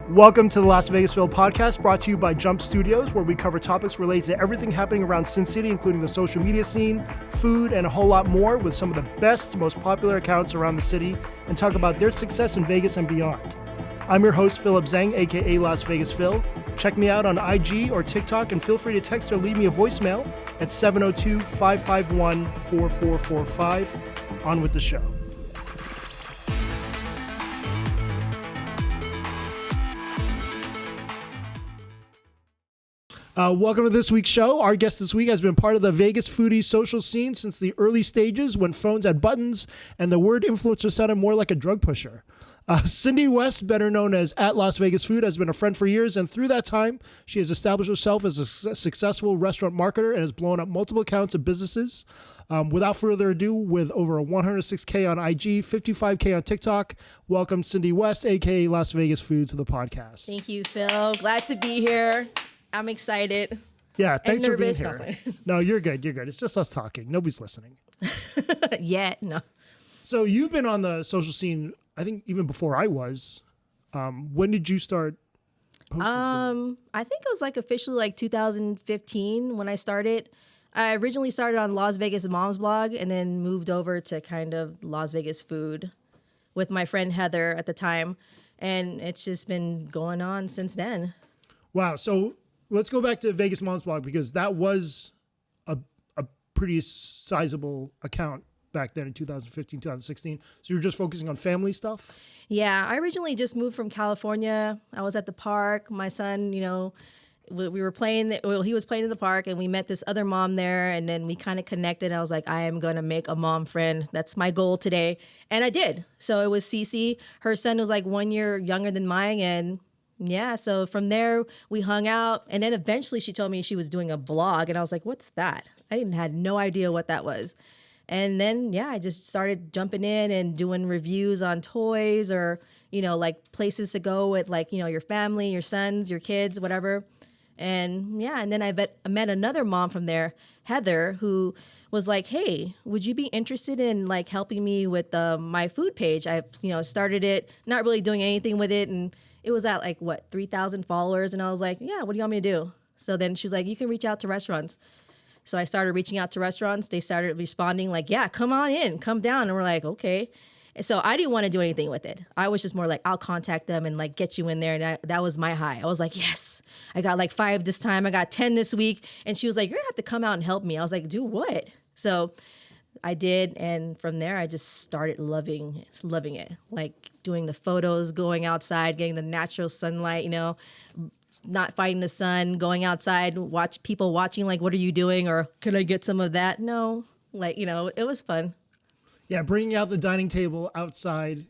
Welcome to the Las Vegasville podcast, brought to you by Jump Studios, where we cover topics related to everything happening around Sin City, including the social media scene, food, and a whole lot more, with some of the best, most popular accounts around the city, and talk about their success in Vegas and beyond. I'm your host, Philip Zhang, aka Las Vegas Phil. Check me out on IG or TikTok, and feel free to text or leave me a voicemail at 702-551-4445. On with the show. Welcome to this week's show. Our guest this week has been part of the Vegas foodie social scene since the early stages when phones had buttons and the word influencer sounded more like a drug pusher. Cindy West, better known as at Las Vegas Food, has been a friend for years, and through that time, she has established herself as a successful restaurant marketer and has blown up multiple accounts of businesses. Without further ado, with over 106K on IG, 55K on TikTok, welcome Cindy West, aka Las Vegas Food, to the podcast. Thank you, Phil. Glad to be here. I'm excited. Yeah, thanks for being nervous. here. No, you're good. You're good. It's just us talking. Nobody's listening. No. So you've been on the social scene, I think, even before I was. When did you start posting food? I think it was officially 2015 when I started. I originally started on Las Vegas Mom's blog and then moved over to kind of Las Vegas Food with my friend Heather at the time. And it's just been going on since then. Wow. So let's go back to Vegas Mom's blog, because that was a pretty sizable account back then in 2015, 2016. So you're just focusing on family stuff? Yeah, I originally just moved from California. I was at the park. My son, we were playing, he was playing in the park, and we met this other mom there, and then we kind of connected. I was like, I am going to make a mom friend. That's my goal today. And I did. So it was Cece. Her son was 1 year younger than mine, and yeah, so from there we hung out, and then eventually she told me she was doing a blog, and I was like, what's that? I had no idea what that was. And then, yeah, I just started jumping in and doing reviews on toys or, places to go with your family, your sons, your kids, whatever. And yeah, and then I met another mom from there, Heather, who was like, hey, would you be interested in helping me with my food page? I, started it, not really doing anything with it, and it was at 3,000 followers. And I was like, yeah, what do you want me to do? So then she was like, you can reach out to restaurants. So I started reaching out to restaurants. They started responding yeah, come on in, come down. And we're like, okay. And so I didn't want to do anything with it. I was just more I'll contact them and get you in there. And that was my high. I was like, yes, I got 5 this time. I got 10 this week. And she was like, you're gonna have to come out and help me. I was like, do what? So I did, and from there I just started loving it. Doing the photos, going outside, getting the natural sunlight, not fighting the sun, going outside, watch people watching what are you doing, or can I get some of that? No, it was fun. Yeah, bringing out the dining table outside,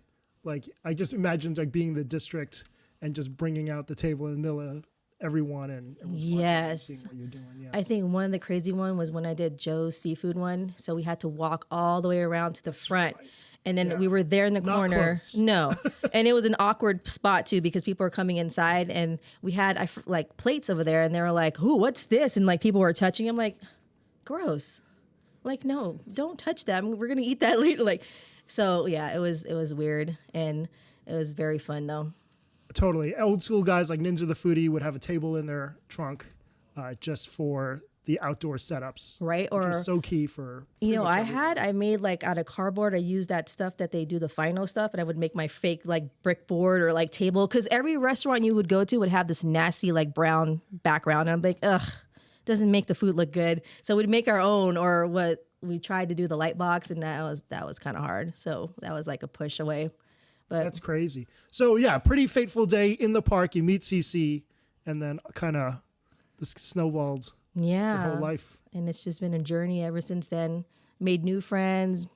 I just imagined being the district and just bringing out the table in the middle of everyone and yes, seeing what you're doing. Yeah. I think one of the crazy one was when I did Joe's seafood one. So we had to walk all the way around to the front. Right. And then we were there in the corner. Close. No. And it was an awkward spot too, because people were coming inside, and we had plates over there, and they were like, ooh, what's this? And people were touching. I'm like, gross. No, don't touch that. We're going to eat that later. So yeah, it was weird, and it was very fun though. Totally. Old school guys like Ninja the Foodie would have a table in their trunk just for the outdoor setups. Right. Which was so key for I made out of cardboard. I used that stuff that they do the final stuff, and I would make my fake brick board or table, because every restaurant you would go to would have this nasty brown background. And I'm like, ugh, doesn't make the food look good. So we'd make our own, or what we tried to do the light box, and that was kind of hard. So that was a push away. But that's crazy. So yeah, pretty fateful day in the park. You meet CC, and then kind of this snowballed your whole life. And it's just been a journey ever since then. Made new friends,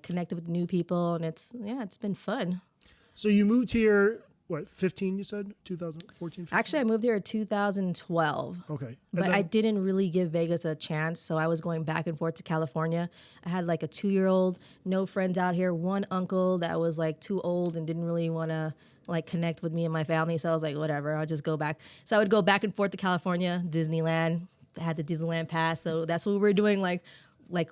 connected with new people, and it's been fun. So you moved here, 15 you said? 2014, 15? Actually, I moved here in 2012. Okay. But I didn't really give Vegas a chance, so I was going back and forth to California. I had a 2-year-old, no friends out here, one uncle that was too old and didn't really want to connect with me and my family, so I was like, whatever, I'll just go back. So I would go back and forth to California, Disneyland. I had the Disneyland pass, so that's what we were doing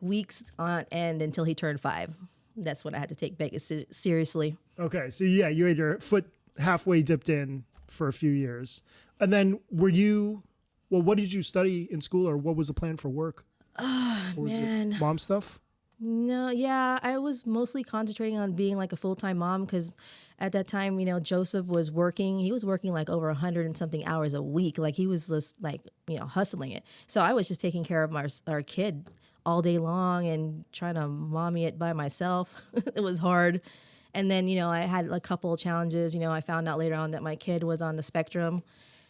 weeks on end until he turned 5. That's when I had to take Vegas seriously. Okay, so yeah, you had your foot halfway dipped in for a few years. And then what did you study in school, or what was the plan for work? Or was it mom stuff? No, yeah, I was mostly concentrating on being like a full-time mom because at that time, Joseph was working. He was working like over 100 and something hours a week. Like he was just like, hustling it. So I was just taking care of our kid all day long and trying to mommy it by myself. It was hard. And then, I had a couple of challenges. I found out later on that my kid was on the spectrum.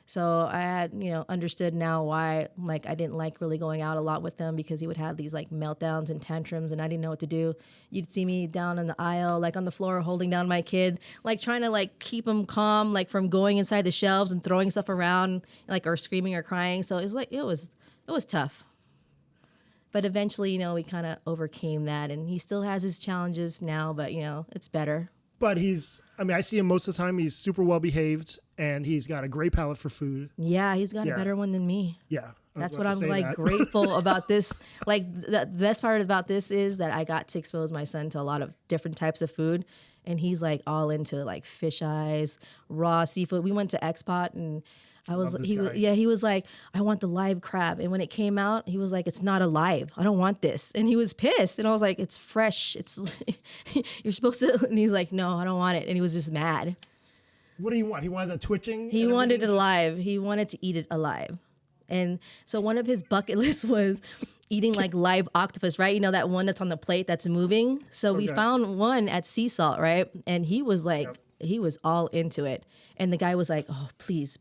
So I had, understood now why, like, I didn't like really going out a lot with them because he would have these, like, meltdowns and tantrums, and I didn't know what to do. You'd see me down in the aisle, like, on the floor, holding down my kid, like, trying to, like, keep him calm, like, from going inside the shelves and throwing stuff around, like, or screaming or crying. So it was, like, it was tough. But eventually, we kind of overcame that, and he still has his challenges now, but, it's better. But I see him most of the time. He's super well behaved, and he's got a great palate for food. Yeah, he's got a better one than me. Yeah. That's what I'm like grateful about this. Like the best part about this is that I got to expose my son to a lot of different types of food, and he's like all into like fish eyes, raw seafood. We went to Xpot and he was like, I want the live crab. And when it came out, he was like, it's not alive. I don't want this. And he was pissed. And I was like, it's fresh. It's you're supposed to. And he's like, no, I don't want it. And he was just mad. What do you want? He wanted the twitching? He wanted it alive. He wanted to eat it alive. And so one of his bucket lists was eating like live octopus, right? That one that's on the plate that's moving. So we found one at Sea Salt, right? And he was like, he was all into it. And the guy was like, oh, please,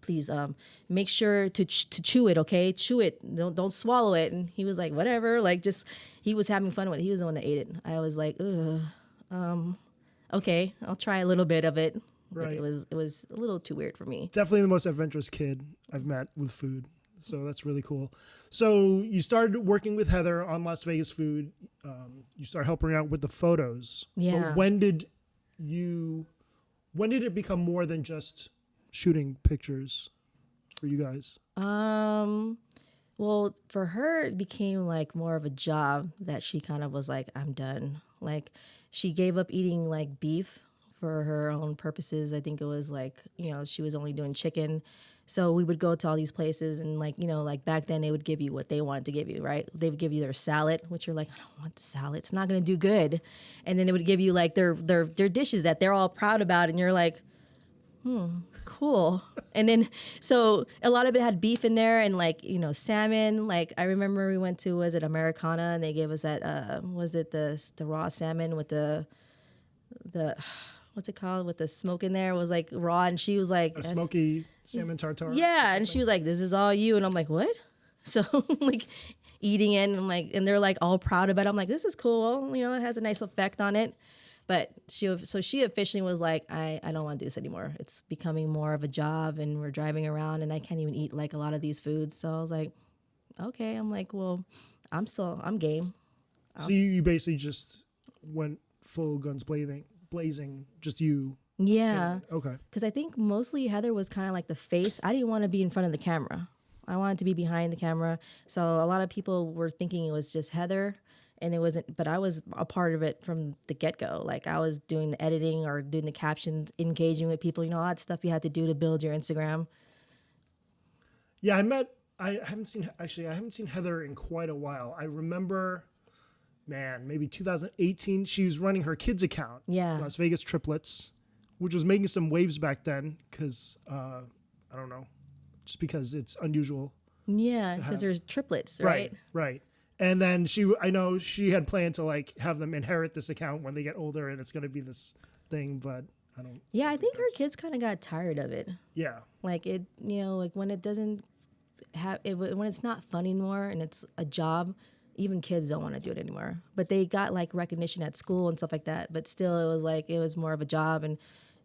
make sure to chew it, okay? Chew it. Don't swallow it. And he was like, whatever. Like, just, he was having fun with it. He was the one that ate it. I was like, okay, I'll try a little bit of it. Right. It was a little too weird for me. Definitely the most adventurous kid I've met with food. So that's really cool. So you started working with Heather on Las Vegas Food. You started helping her out with the photos. Yeah. But when did it become more than just shooting pictures for you guys? Well, for her, it became like more of a job that she kind of was like, I'm done. Like she gave up eating like beef for her own purposes. I think it was like, she was only doing chicken. So we would go to all these places and like, like back then they would give you what they wanted to give you, right? They would give you their salad, which you're like, I don't want the salad. It's not going to do good. And then they would give you like their dishes that they're all proud about. And you're like, cool. And then, so a lot of it had beef in there and like, salmon. Like I remember we went to, was it Americana? And they gave us that, was it the raw salmon with the what's it called, with the smoke in there? It was like raw, and she was like, a smoky salmon tartare. Yeah, and she was like, this is all you. And I'm like, what? So like eating it, and I'm like, and they're like all proud about it. I'm like, this is cool. It has a nice effect on it. But she officially was like, I don't want to do this anymore. It's becoming more of a job, and we're driving around, and I can't even eat like a lot of these foods. So I was like, okay. I'm like, well, I'm game. So you basically just went full guns blazing, just you. Yeah. Okay. Because I think mostly Heather was kind of like the face. I didn't want to be in front of the camera. I wanted to be behind the camera. So a lot of people were thinking it was just Heather, and it wasn't. But I was a part of it from the get-go. Like I was doing the editing or doing the captions, engaging with people. A lot of stuff you had to do to build your Instagram. Yeah, I haven't seen Heather in quite a while. I remember, maybe 2018, she was running her kids account. Yeah. Las Vegas Triplets, which was making some waves back then because, I don't know, just because it's unusual. Yeah, because there's triplets, right? Right. And then I know she had planned to like have them inherit this account when they get older, and it's going to be this thing, but I don't. Yeah, I think her kids kind of got tired of it. Yeah. Like it, like when it doesn't have it, when it's not fun anymore and it's a job, even kids don't want to do it anymore. But they got like recognition at school and stuff like that. But still, it was more of a job and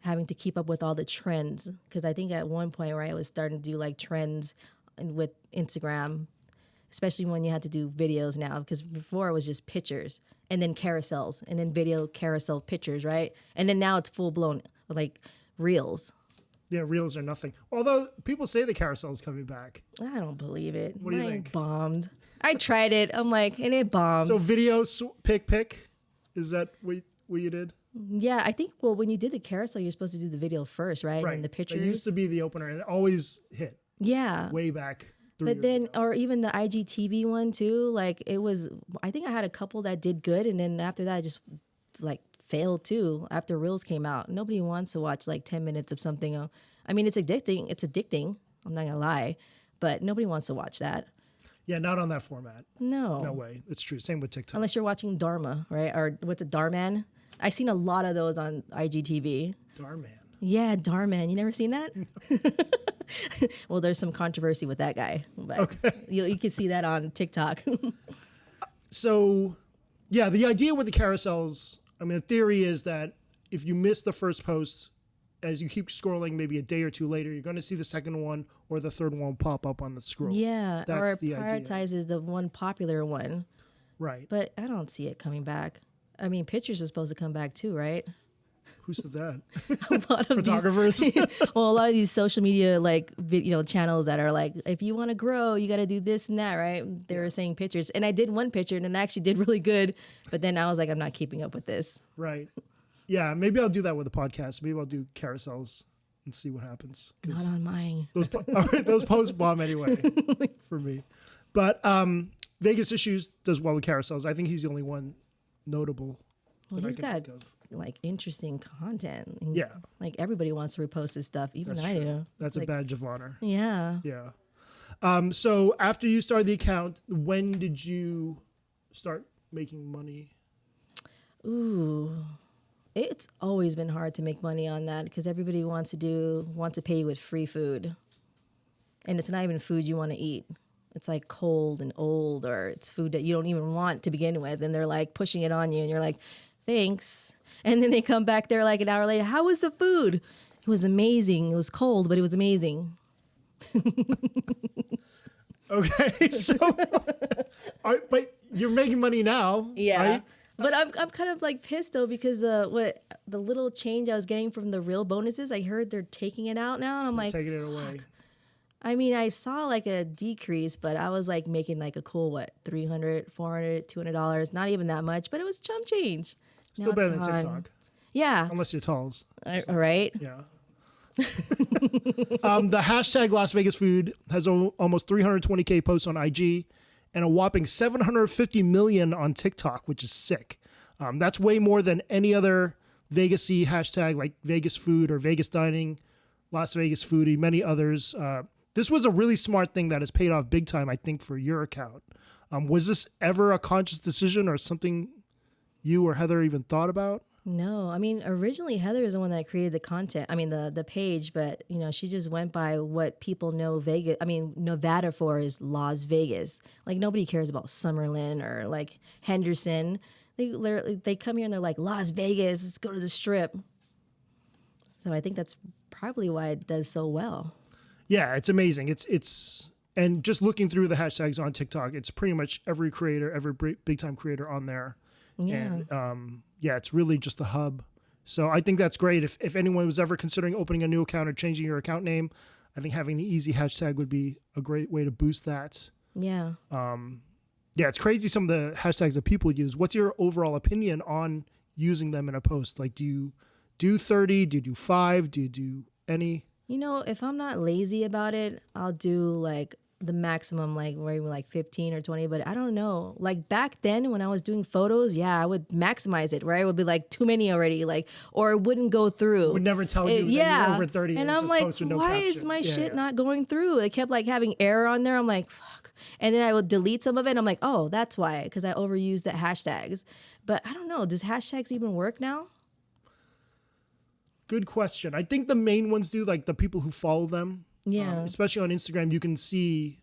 having to keep up with all the trends. Because I think at one point, right, I was starting to do like trends with Instagram, especially when you had to do videos now. Because before it was just pictures and then carousels and then video carousel pictures, right? And then now it's full blown like reels. Yeah, reels are nothing. Although people say the carousel is coming back. I don't believe it. What do you think? Bombed. I tried it. I'm like, and it bombed. So video pick, is that what you did? Yeah, I think, well, when you did the carousel, you're supposed to do the video first, right? Right. And the It pictures. used to be the opener, and it always hit Yeah. way back 3 But years then, ago. or even the IGTV one too, like it was, I think I had a couple that did good. And then after that, I just like failed too after Reels came out. Nobody wants to watch like 10 minutes of something. I mean, it's addicting. It's addicting. I'm not going to lie. But nobody wants to watch that. Yeah, not on that format. No. No way. It's true. Same with TikTok. Unless you're watching Dharma, right? Or what's it, Dharman? I've seen a lot of those on IGTV. Darman. Yeah, Dharman. You never seen that? Well, there's some controversy with that guy. But you can see that on TikTok. So, yeah, the idea with the carousels, I mean, the theory is that if you miss the first post, as you keep scrolling, maybe a day or two later, you're going to see the second one or the third one pop up on the scroll. Yeah, or That's it the idea. prioritizes the one popular one. Right. But I don't see it coming back. I mean, pictures are supposed to come back too, right? Who said that? A lot of Photographers? well, a lot of these social media like channels that are like, if you want to grow, you got to do this and that, right? They were saying pictures, and I did one picture and it actually did really good, but then I was like, I'm not keeping up with this. Right. Yeah, maybe I'll do that with a podcast. Maybe I'll do carousels and see what happens. 'Cause Not on mine. those posts bomb anyway for me. But Vegas Issues does well with carousels. I think he's the only one notable. Well, that I he's can got think of. like interesting content. And, Yeah. like everybody wants to repost his stuff, even That's I true. do. That's Like, a badge of honor. Yeah. Yeah. So after you started the account, when did you start making money? Ooh. It's always been hard to make money on that because everybody wants to pay you with free food. And it's not even food you want to eat. It's like cold and old, or it's food that you don't even want to begin with. And they're like pushing it on you and you're like, thanks. And then they come back there like an hour later. How was the food? It was amazing. It was cold, but it was amazing. Okay. So, but you're making money now. Yeah. Right? But I'm kind of like pissed though because the little change I was getting from the real bonuses, I heard they're taking it out now, and I'm like, Taking it away. I mean, I saw like a decrease, but I was like making like a cool $300, $400, $200, not even that much, but it was chump change. Still Now it's better than gone. TikTok. Yeah. Unless you're talls. All right. Yeah. The hashtag Las Vegas Food has almost 320K posts on IG and a whopping 750 million on TikTok, which is sick. That's way more than any other Vegas-y hashtag like Vegas Food or Vegas Dining, Las Vegas Foodie, many others. This was a really smart thing that has paid off big time, I think, for your account. Was this ever a conscious decision or something you or Heather even thought about? No, I mean, originally Heather is the one that created the content. I mean, the page, but she just went by what people know Vegas. I mean, Nevada for is Las Vegas. Like nobody cares about Summerlin or like Henderson. They come here and they're like Las Vegas. Let's go to the Strip. So I think that's probably why it does so well. Yeah, it's amazing. It's and just looking through the hashtags on TikTok, it's pretty much every creator, every big time creator on there. Yeah. And yeah, it's really just the hub. So I think that's great. If anyone was ever considering opening a new account or changing your account name, I think having the easy hashtag would be a great way to boost that. Yeah. Yeah, it's crazy some of the hashtags that people use. What's your overall opinion on using them in a post? Like, do you do 30? Do you do 5? Do you do any? If I'm not lazy about it, I'll do like the maximum, like maybe like 15 or 20, but I don't know. Like back then when I was doing photos, yeah, I would maximize it, right? It would be like too many already, like, or it wouldn't go through. Would never tell you that you're over 30. And I'm just like, post with no why is caption. my shit not going through? It kept like having error on there. I'm like, fuck. And then I would delete some of it. And I'm like, oh, that's why, because I overused the hashtags. But I don't know. Does hashtags even work now? Good question. I think the main ones do, like the people who follow them. Yeah. Especially on Instagram, you can see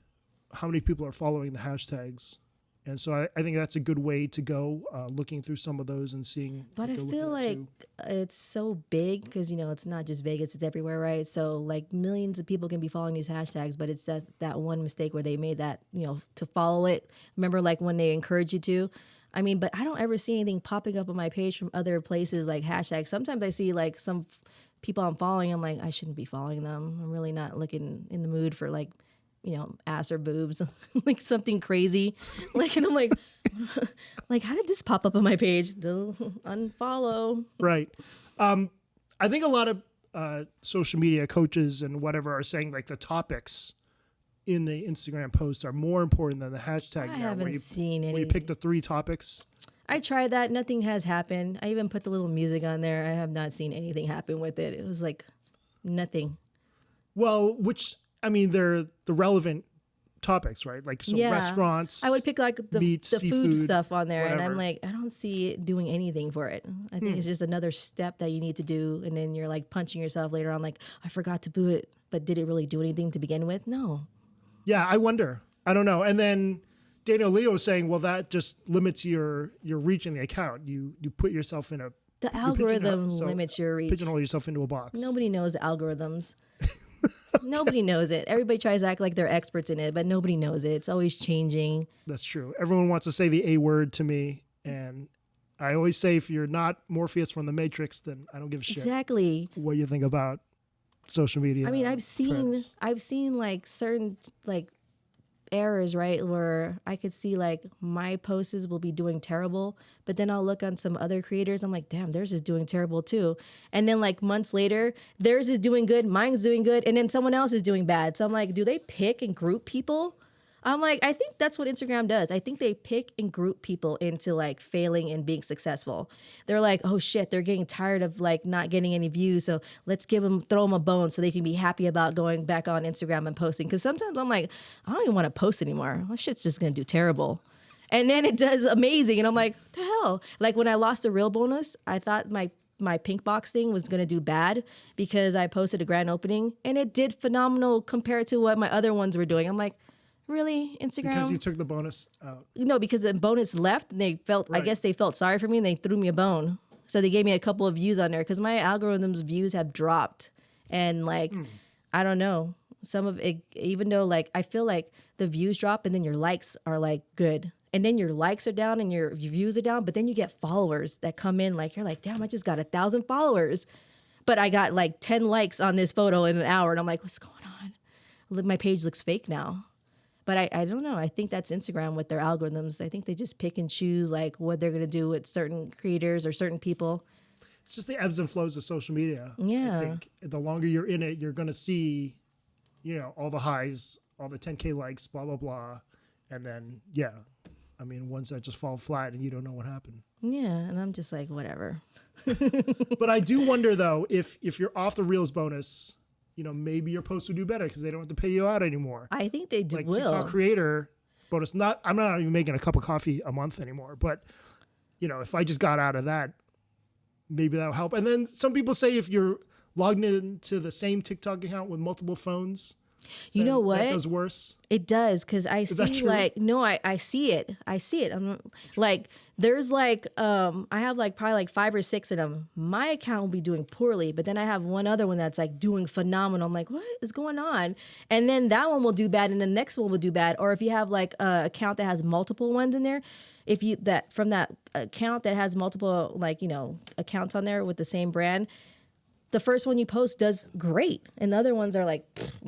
how many people are following the hashtags. And so I think that's a good way to go, looking through some of those and seeing. But I feel like it's so big because, it's not just Vegas, it's everywhere, right? So like millions of people can be following these hashtags, but it's that one mistake where they made that, to follow it. Remember like when they encourage you to? I mean, but I don't ever see anything popping up on my page from other places like hashtags. Sometimes I see like some people I'm following, I'm like, I shouldn't be following them. I'm really not looking in the mood for like, ass or boobs, like something crazy. Like, and I'm like, like, how did this pop up on my page? Unfollow. Right. I think a lot of social media coaches and whatever are saying like the topics in the Instagram post are more important than the hashtag. I haven't seen any. Where you pick the 3 topics. I tried that. Nothing has happened. I even put the little music on there. I have not seen anything happen with it. It was like nothing. Well, they're the relevant topics, right? Like restaurants. I would pick like the meats, food seafood, stuff on there, whatever. and I'm like, I don't see it doing anything for it. I think it's just another step that you need to do, and then you're like punching yourself later on, like I forgot to boot it, but did it really do anything to begin with? No. Yeah, I wonder. I don't know. And then Daniel Leo is saying, well, that just limits your reach in the account. You put yourself in the algorithm limits your reach. Pigeonhole yourself into a box. Nobody knows the algorithms. Nobody knows it. Everybody tries to act like they're experts in it, but nobody knows it. It's always changing. That's true. Everyone wants to say the A word to me, and I always say, if you're not Morpheus from the Matrix, then I don't give a shit. Exactly. What you think about social media? I mean, I've seen like certain like errors, right, where I could see like my posts will be doing terrible, but then I'll look on some other creators, I'm like, damn, theirs is doing terrible too. And then like months later, theirs is doing good, mine's doing good, and then someone else is doing bad. So I'm like, do they pick and group people? I'm like, I think that's what Instagram does. I think they pick and group people into like failing and being successful. They're like, oh shit, they're getting tired of like not getting any views. So let's throw them a bone so they can be happy about going back on Instagram and posting. Cause sometimes I'm like, I don't even want to post anymore. My shit's just going to do terrible. And then it does amazing. And I'm like, what the hell? Like when I lost the real bonus, I thought my pink box thing was going to do bad because I posted a grand opening and it did phenomenal compared to what my other ones were doing. I'm like, really, Instagram? Because you took the bonus out. No, because the bonus left and they felt, Right. I guess they felt sorry for me and they threw me a bone. So they gave me a couple of views on there because my algorithm's views have dropped. And like, I don't know, some of it, even though like, I feel like the views drop and then your likes are like good. And then your likes are down and your views are down, but then you get followers that come in like, you're like, damn, I just got 1,000 followers. But I got like 10 likes on this photo in an hour. And I'm like, what's going on? Look, my page looks fake now. But I don't know. I think that's Instagram with their algorithms. I think they just pick and choose like what they're going to do with certain creators or certain people. It's just the ebbs and flows of social media. Yeah. I think the longer you're in it, you're going to see, all the highs, all the 10K likes, blah, blah, blah. And then, ones that just fall flat and you don't know what happened. Yeah. And I'm just like, whatever. But I do wonder, though, if you're off the Reels bonus, maybe your posts will do better because they don't have to pay you out anymore. I think they Like will. TikTok creator bonus. I'm not even making a cup of coffee a month anymore. But, if I just got out of that, maybe that'll help. And then some people say if you're logged into the same TikTok account with multiple phones, you know what? That does worse. It does, because I see like, no, I see it. I see it. I'm like, there's like, I have like probably like 5 or 6 of them. My account will be doing poorly, but then I have one other one that's like doing phenomenal. I'm like, what is going on? And then that one will do bad, and the next one will do bad. Or if you have like a account that has multiple ones in there, from that account that has multiple like accounts on there with the same brand, the first one you post does great, and the other ones are like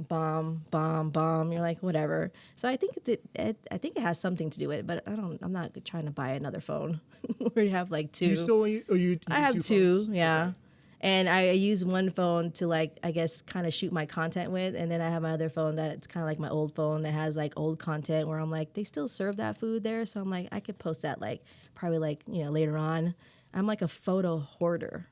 bomb, bomb, bomb. You're like, whatever. So I think it has something to do with it, but I'm not trying to buy another phone. We have like 2. Do you still? You I have 2, phones? yeah. Okay. And I use one phone to like, I guess, kind of shoot my content with, and then I have my other phone that it's kind of like my old phone that has like old content where I'm like, they still serve that food there, so I'm like, I could post that like probably like later on. I'm like a photo hoarder.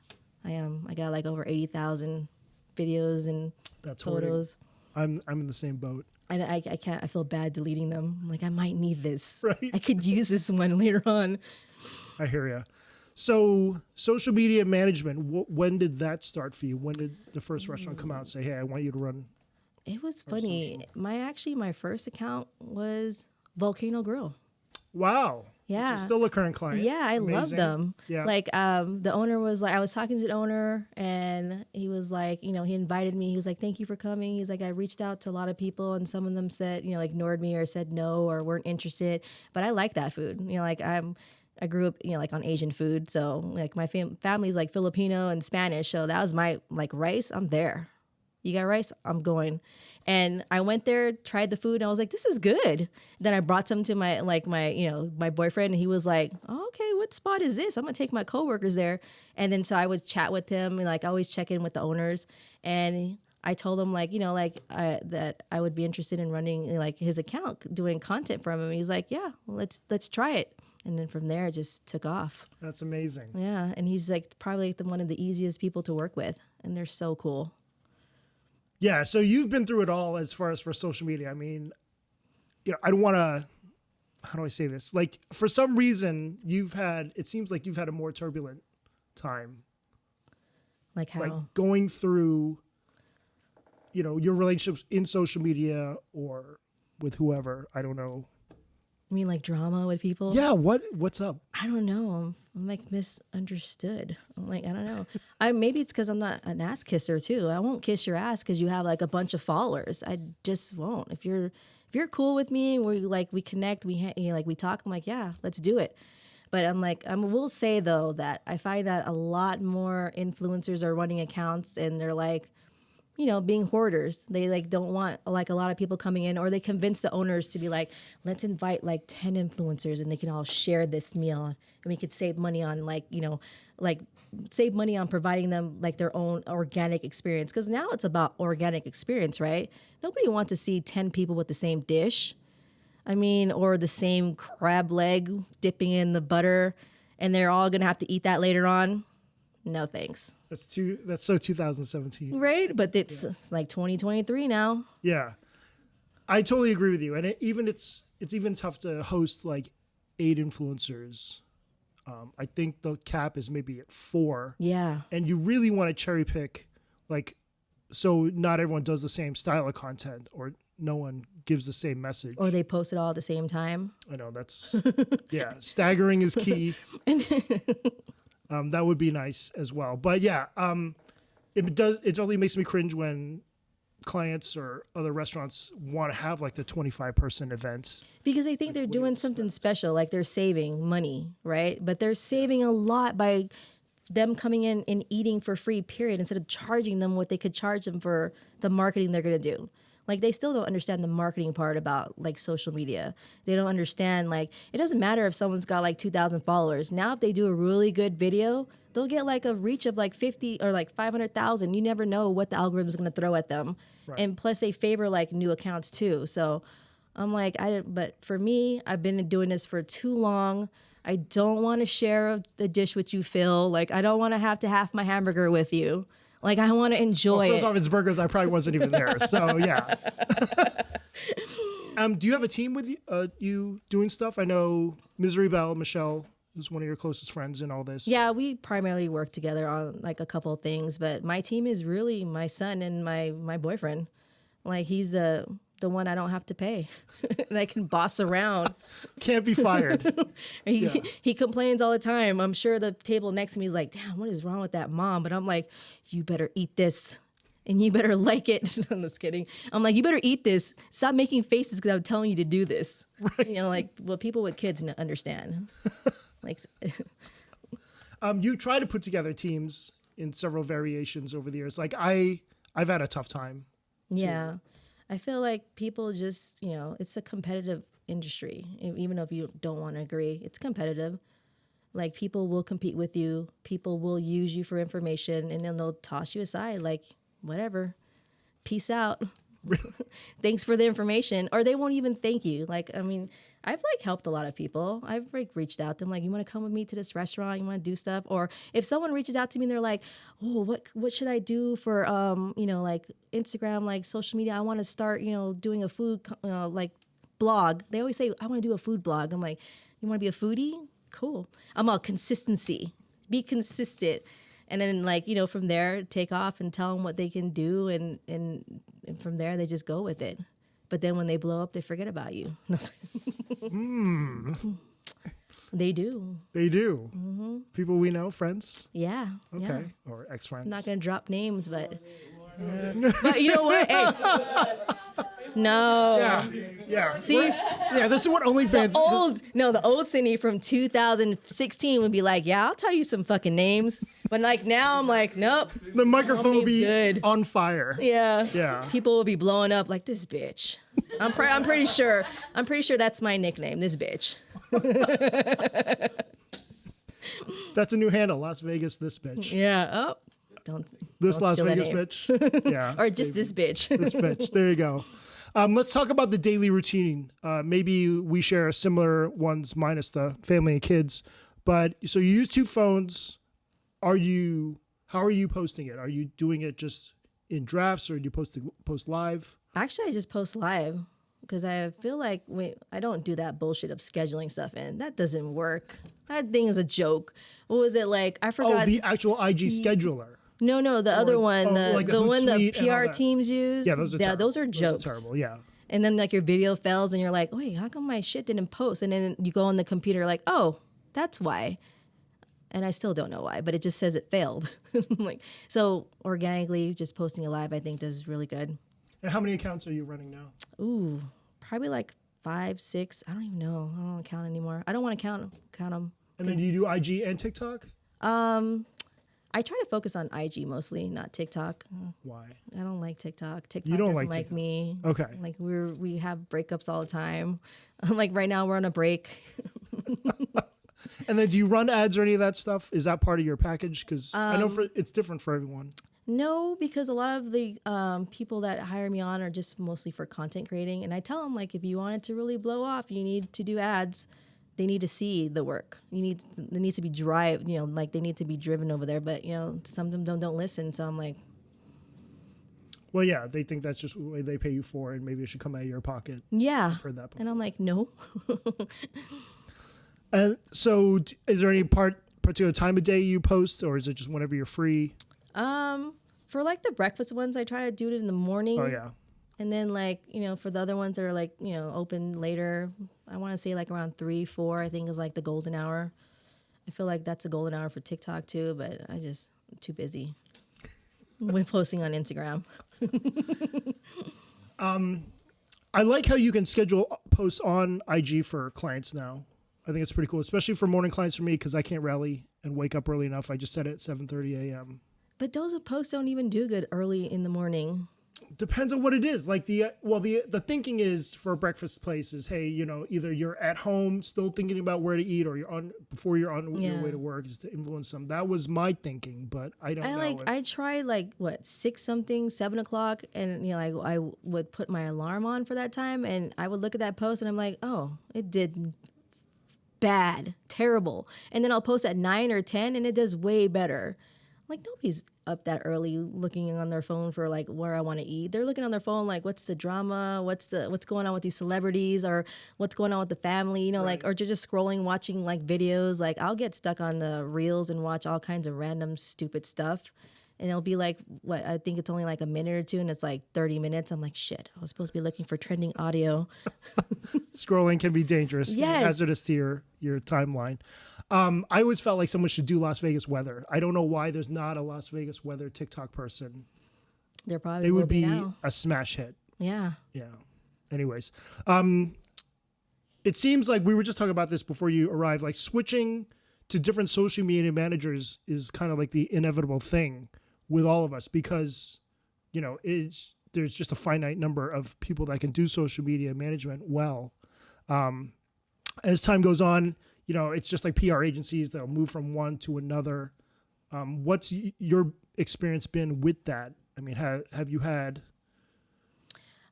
I am. I got like over 80,000 videos and That's photos. Hoarding. I'm in the same boat. And I can't. I feel bad deleting them. I'm like, I might need this. Right. I could use this one later on. I hear you. So social media management, when did that start for you? When did the first restaurant come out and say, hey, I want you to run? It was funny. My first account was Volcano Grill. Wow. Yeah. Which is still a current client. Yeah, I love them. Yeah. Like, the owner was like, I was talking to the owner and he was like, he invited me. He was like, thank you for coming. He's like, I reached out to a lot of people and some of them said, ignored me or said no or weren't interested. But I like that food. Like I grew up, like on Asian food. So like my family's like Filipino and Spanish. So that was my like rice. I'm there. You got rice? I'm going. And I went there, tried the food, and I was like, this is good. Then I brought some to my boyfriend, and he was like, oh, okay, what spot is this? I'm gonna take my coworkers there. And then so I would chat with him, and like I always check in with the owners. And I told him that I would be interested in running like his account, doing content from him. He's like, yeah, let's try it. And then from there, it just took off. That's amazing. Yeah, and he's like probably one of the easiest people to work with, and they're so cool. Yeah, so you've been through it all as far as for social media. I mean, I don't want to, how do I say this? Like, for some reason, it seems like you've had a more turbulent time. Like how? Like going through, your relationships in social media or with whoever. I don't know. You mean like drama with people? Yeah, what's up? I don't know. I'm like misunderstood. I'm like, I don't know. Maybe it's because I'm not an ass kisser too. I won't kiss your ass because you have like a bunch of followers. I just won't. If you're cool with me and we connect, we talk. I'm like, yeah, let's do it. But I'm like, I will say though that I find that a lot more influencers are running accounts and they're like, being hoarders. They like don't want like a lot of people coming in, or they convince the owners to be like, let's invite like 10 influencers and they can all share this meal and we could save money on save money on providing them like their own organic experience. Because now it's about organic experience, right? Nobody wants to see 10 people with the same dish. I mean, or the same crab leg dipping in the butter and they're all going to have to eat that later on. No, thanks. That's so 2017. Right? But it's like 2023 now. Yeah. I totally agree with you. And it's even tough to host like 8 influencers. I think the cap is maybe at 4. Yeah. And you really want to cherry pick, like, so not everyone does the same style of content or no one gives the same message. Or they post it all at the same time. I know that's, yeah, staggering is key. That would be nice as well. But yeah, it only makes me cringe when clients or other restaurants want to have like the 25-person event. Because they think they're doing something special, like they're saving money, right? But they're saving a lot by them coming in and eating for free, period, instead of charging them what they could charge them for the marketing they're going to do. Like, they still don't understand the marketing part about, like, social media. They don't understand, like, it doesn't matter if someone's got, like, 2,000 followers. Now, if they do a really good video, they'll get, like, a reach of, like, 50 or, like, 500,000. You never know what the algorithm is going to throw at them. Right. And plus, they favor, like, new accounts, too. So I'm like, but for me, I've been doing this for too long. I don't want to share the dish with you, Phil. Like, I don't want to have half my hamburger with you. Like, I want to enjoy First off, it's burgers. I probably wasn't even there. So, yeah. Do you have a team with you doing stuff? I know Misery Belle, Michelle, who's one of your closest friends in all this. Yeah, we primarily work together on, like, a couple of things. But my team is really my son and my boyfriend. Like, he's the one I don't have to pay. And I can boss around. Can't be fired. He complains all the time. I'm sure the table next to me is like, damn, what is wrong with that mom? But I'm like, you better eat this and you better like it. I'm just kidding. I'm like, you better eat this. Stop making faces because I'm telling you to do this. Right. Like, well, people with kids understand. Like, you try to put together teams in several variations over the years. Like, I've had a tough time. Yeah. I feel like people just, it's a competitive industry. Even if you don't want to agree, it's competitive. Like, people will compete with you. People will use you for information, and then they'll toss you aside. Like, whatever. Peace out. Thanks for the information. Or they won't even thank you. Like, I mean, I've like helped a lot of people. I've like reached out to them, like, you want to come with me to this restaurant? You want to do stuff? Or if someone reaches out to me and they're like, oh, what should I do for, like Instagram, like social media? I want to start, doing a food, like blog. They always say, I want to do a food blog. I'm like, you want to be a foodie? Cool. I'm all consistency. Be consistent. And then, like, from there, take off and tell them what they can do. And from there, they just go with it. But then when they blow up, they forget about you. They do. They do. Mm-hmm. People we know, friends? Yeah. Okay. Yeah. Or ex-friends. I'm not going to drop names, but you know what? Hey. No. Yeah. See? Yeah, this is what OnlyFans... The old Cindy from 2016 would be like, yeah, I'll tell you some fucking names. But like now, I'm like, nope. The microphone will be good. on fire. Yeah. Yeah. People will be blowing up like this bitch. I'm pretty sure. I'm pretty sure that's my nickname. This bitch. That's a new handle, Las Vegas, this bitch. Yeah. Oh, don't. This don't Las steal that Vegas name. bitch. Yeah. Or just this bitch. This bitch. There you go. Let's talk about the daily routine. Maybe we share similar ones minus the family and kids. But so you use two phones. How are you posting it? Are you doing it just in drafts or do you post live? Actually, I just post live because I feel like I don't do that bullshit of scheduling stuff in. That doesn't work. That thing is a joke. What was it like? I forgot. Oh, the actual IG scheduler. No, the other one, like the one the Hootsuite and all PR that. teams use. Yeah, those are terrible. those are jokes. Those are terrible, yeah. And then like your video fails, and you're like, wait, how come my shit didn't post? And then you go on the computer, like, oh, that's why. And I still don't know why, but it just says it failed. Like, so organically, just posting it live, I think does really good. And how many accounts are you running now? Ooh, probably like 5, 6. I don't even know. I don't count anymore. I don't want to count them. And then do you do IG and TikTok? I try to focus on IG mostly, not TikTok. Why? I don't like TikTok. TikTok You don't doesn't like like TikTok. me. Okay. Like we have breakups all the time. Like right now we're on a break. And then do you run ads or any of that stuff? Is that part of your package? Because I know it's different for everyone. No, because a lot of the people that hire me on are just mostly for content creating. And I tell them, like, if you want it to really blow off, you need to do ads. They need to see the work. There needs to be drive, like they need to be driven over there. But, some of them don't listen. So I'm like, Well, yeah, they think that's just the way they pay you for it, and maybe it should come out of your pocket. yeah. I've heard that before. And I'm like, no. And so is there any particular time of day you post, or is it just whenever you're free? For like the breakfast ones, I try to do it in the morning. Oh, yeah. And then like, for the other ones that are like, open later, I want to say like around 3, 4, I think is like the golden hour. I feel like that's a golden hour for TikTok too, but I'm too busy with posting on Instagram. I like how you can schedule posts on IG for clients now. I think it's pretty cool, especially for morning clients for me, because I can't rally and wake up early enough. I just set it at 7:30 a.m. But those posts don't even do good early in the morning. Depends on what it is. Like the thinking is for a breakfast place is, hey, either you're at home still thinking about where to eat, or you're on your way to work, is to influence them. That was my thinking, but I don't know. I tried like 6 something, 7 o'clock, and I would put my alarm on for that time, and I would look at that post, and I'm like, oh, it did bad, terrible, and then I'll post at 9 or 10, and it does way better. Like nobody's up that early looking on their phone for like where I want to eat. They're looking on their phone like what's the drama, what's going on with these celebrities, or what's going on with the family, Right. like, or just scrolling, watching like videos. Like I'll get stuck on the reels and watch all kinds of random stupid stuff. And it'll be like, I think it's only like a minute or two, and it's like 30 minutes. I'm like, shit, I was supposed to be looking for trending audio. Scrolling can be dangerous. Yes. Hazardous to your timeline. I always felt like someone should do Las Vegas weather. I don't know why there's not a Las Vegas weather TikTok person. There probably They will would be be now. a smash hit. Yeah. Yeah. Anyways, it seems like we were just talking about this before you arrived. Like switching to different social media managers is kind of like the inevitable thing with all of us, because there's just a finite number of people that can do social media management well. As time goes on, it's just like PR agencies, they'll move from one to another. What's your experience been with that? I mean, have you had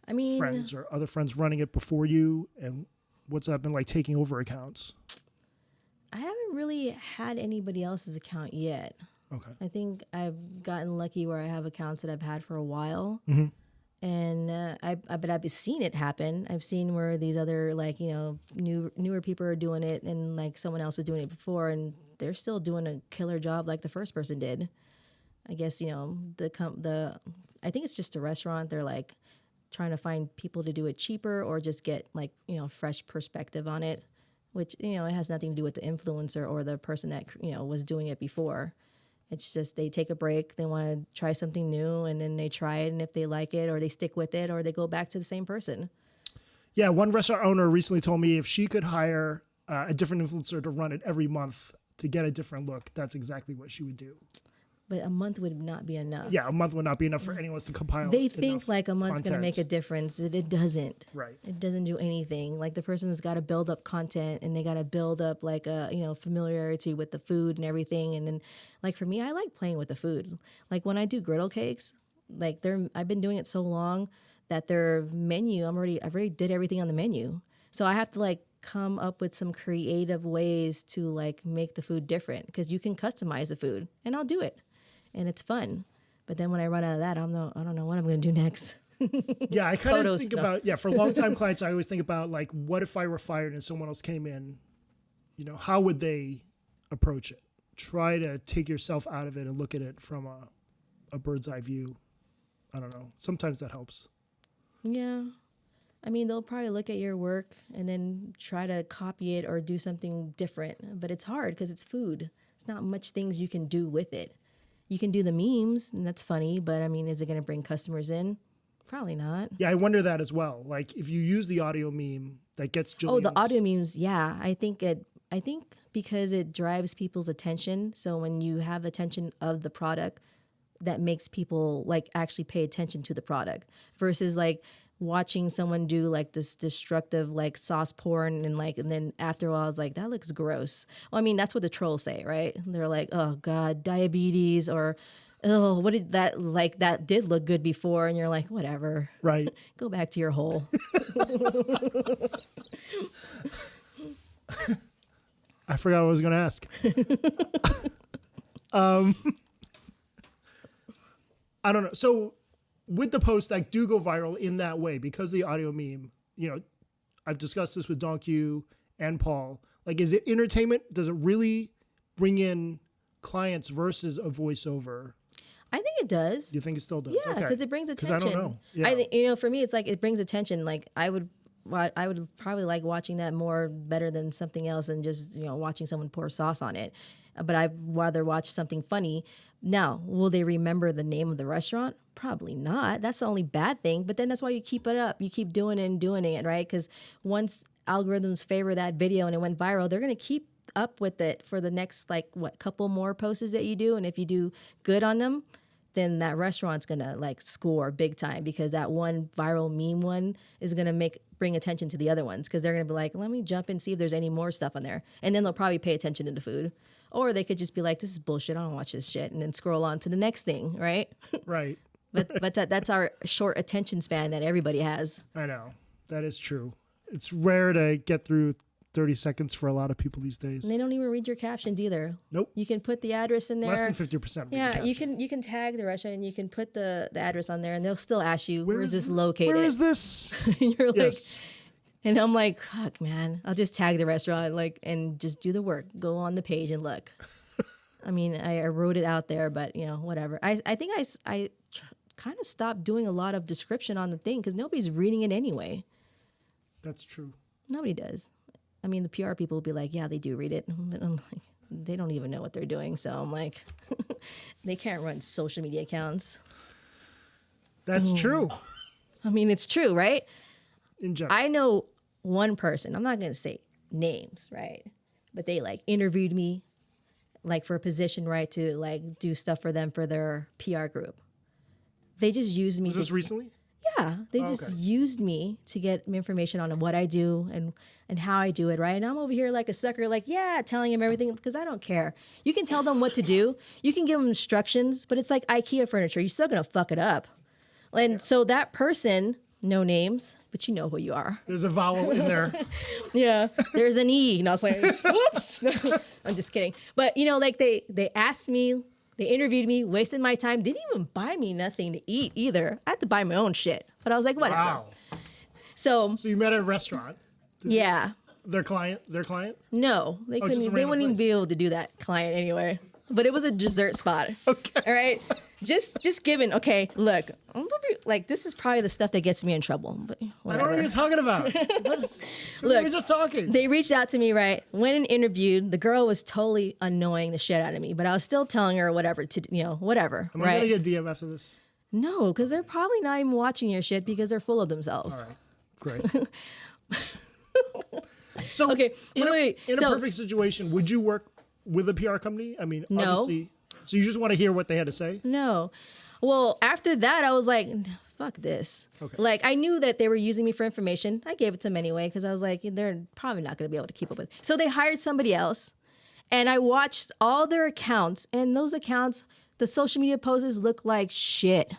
friends or other friends running it before you, and what's that been like taking over accounts? I haven't really had anybody else's account yet. Okay. I think I've gotten lucky where I have accounts that I've had for a while. Mm-hmm. And but I've seen it happen. I've seen where these other newer people are doing it, and like someone else was doing it before, and they're still doing a killer job like the first person did. I guess the I think it's just a restaurant. They're like trying to find people to do it cheaper, or just get fresh perspective on it, which it has nothing to do with the influencer or the person that was doing it before. It's just they take a break, they want to try something new, and then they try it, and if they like it, or they stick with it, or they go back to the same person. Yeah, one restaurant owner recently told me if she could hire a different influencer to run it every month to get a different look, that's exactly what she would do. but a month would not be enough. Yeah, a month would not be enough for anyone to compile. They think enough like a month's going to make a content. difference. It doesn't. Right. It doesn't do anything. Like the person's got to build up content and they got to build up like a, familiarity with the food and everything. And then like for me, I like playing with the food. Like when I do griddle cakes, like I've been doing it so long that their menu, I've already did everything on the menu. So I have to like come up with some creative ways to like make the food different because you can customize the food and I'll do it. And it's fun. But then when I run out of that, I don't know what I'm going to do next. Yeah, I kind of Photos, think no. about, for long-time clients, I always think about, like, what if I were fired and someone else came in? How would they approach it? Try to take yourself out of it and look at it from a bird's eye view. I don't know. Sometimes that helps. Yeah. I mean, they'll probably look at your work and then try to copy it or do something different. But it's hard because it's food. It's not much things you can do with it. You can do the memes, and that's funny, but I mean, is it going to bring customers in? Probably not. Yeah, I wonder that as well. Like, if you use the audio meme that gets Jillian's... Oh, the audio memes, yeah. I think because it drives people's attention. So when you have attention of the product, that makes people like actually pay attention to the product versus like watching someone do like this destructive like sauce porn and then after a while I was like, that looks gross. Well, I mean, that's what the trolls say, right? They're like, oh God, diabetes, or oh, what did that, like that did look good before, and you're like, whatever. Right. Go back to your hole. I forgot what I was going to ask. I don't know. So with the posts that do go viral in that way, because the audio meme, I've discussed this with Donkey and Paul. Like, is it entertainment? Does it really bring in clients versus a voiceover? I think it does. You think it still does? Yeah, because it brings attention. Because I don't know. Yeah. I think for me, it's like it brings attention. Like I would probably like watching that more better than something else and just watching someone pour sauce on it. But I'd rather watch something funny. Now, will they remember the name of the restaurant? Probably not. That's the only bad thing. But then that's why you keep it up. You keep doing it and doing it, right? Because once algorithms favor that video and it went viral, they're going to keep up with it for the next couple more posts that you do. And if you do good on them, then that restaurant's gonna score big time because that one viral meme one is gonna bring attention to the other ones because they're gonna be like, let me jump and see if there's any more stuff on there, and then they'll probably pay attention to the food, or they could just be like, this is bullshit, I don't watch this shit, and then scroll on to the next thing, right? Right. but that's our short attention span that everybody has. I know. That is true. It's rare to get through 30 seconds for a lot of people these days. And they don't even read your captions either. Nope. You can put the address in there. Less than 50%. Yeah, you can tag the restaurant and you can put the address on there, and they'll still ask you, where is this located? Where is this? You're like, Yes. and I'm like, fuck, man, I'll just tag the restaurant and just do the work. Go on the page and look. I mean, I wrote it out there, but whatever. I think I kind of stopped doing a lot of description on the thing because nobody's reading it anyway. That's true. Nobody does. I mean, the PR people will be like, yeah, they do read it. But I'm like, they don't even know what they're doing. So I'm like, they can't run social media accounts. That's true. I mean, it's true, right? In general. I know one person, I'm not going to say names, right? But they interviewed me for a position, right, to do stuff for them for their PR group. They just used me. Was this recently? Yeah, they just used me to get information on what I do and how I do it, right? And I'm over here like a sucker, telling them everything because I don't care. You can tell them what to do. You can give them instructions, but it's like IKEA furniture. You're still going to fuck it up. And so that person, no names, but you know who you are. There's a vowel in there. Yeah, there's an E. And I was like, whoops. No, I'm just kidding. But, they asked me, they interviewed me, wasted my time, didn't even buy me nothing to eat either. I had to buy my own shit. But I was like, whatever. Wow. So you met at a restaurant. Yeah. Their client? No, they couldn't. just a They random wouldn't even place. be able to do that client anyway. But it was a dessert spot. Okay. All right. Just given. Okay. Look, I'm gonna be this is probably the stuff that gets me in trouble. But I whatever. don't know what you're talking about. What? Look, We're just talking. They reached out to me, right? Went and interviewed. The girl was totally annoying the shit out of me, but I was still telling her whatever whatever. Am I right? going to get DM after this? No, because they're probably not even watching your shit because they're full of themselves. All right. Great. So, Okay, in wait. a So- perfect situation, would you work with a PR company? I mean, No. obviously. So you just want to hear what they had to say? No. Well, after that, I was like, fuck this. Okay. Like, I knew that they were using me for information. I gave it to them anyway because I was like, they're probably not going to be able to keep up with it. So they hired somebody else, and I watched all their accounts, and those accounts, the social media posts look like shit.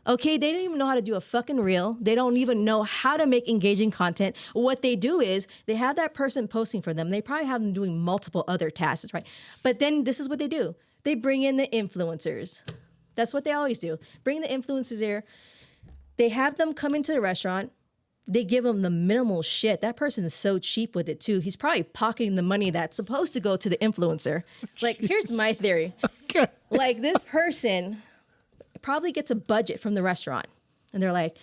Okay, they don't even know how to do a fucking reel. They don't even know how to make engaging content. What they do is they have that person posting for them. They probably have them doing multiple other tasks, right? But then this is what they do. They bring in the influencers. That's what they always do. Bring the influencers here. They have them come into the restaurant. They give them the minimal shit. That person is so cheap with it too. He's probably pocketing the money that's supposed to go to the influencer. Like, here's my theory. Okay. Like, this person probably gets a budget from the restaurant, and they're like,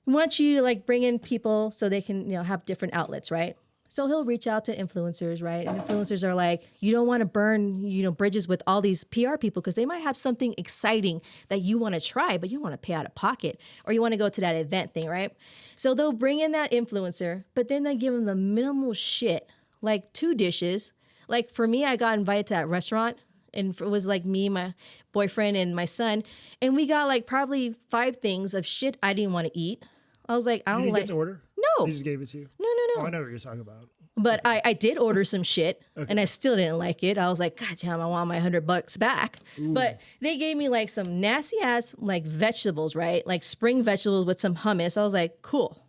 we want you to like bring in people so they can, have different outlets, right? So he'll reach out to influencers, right? And influencers are like, you don't want to burn, bridges with all these PR people because they might have something exciting that you want to try, but you want to pay out of pocket, or you want to go to that event thing, right? So they'll bring in that influencer, but then they give them the minimal shit, like 2 dishes. Like for me, I got invited to that restaurant, and it was like me, my boyfriend, and my son, and we got like probably 5 things of shit I didn't want to eat. I was like, I don't You didn't like. get to order? No. They just gave it to you? No. Oh, I know what you're talking about. But I did order some shit, and I still didn't like it. I was like, God damn, I want my $100 back. Ooh. But they gave me like some nasty ass like vegetables, right? Like spring vegetables with some hummus. I was like, cool.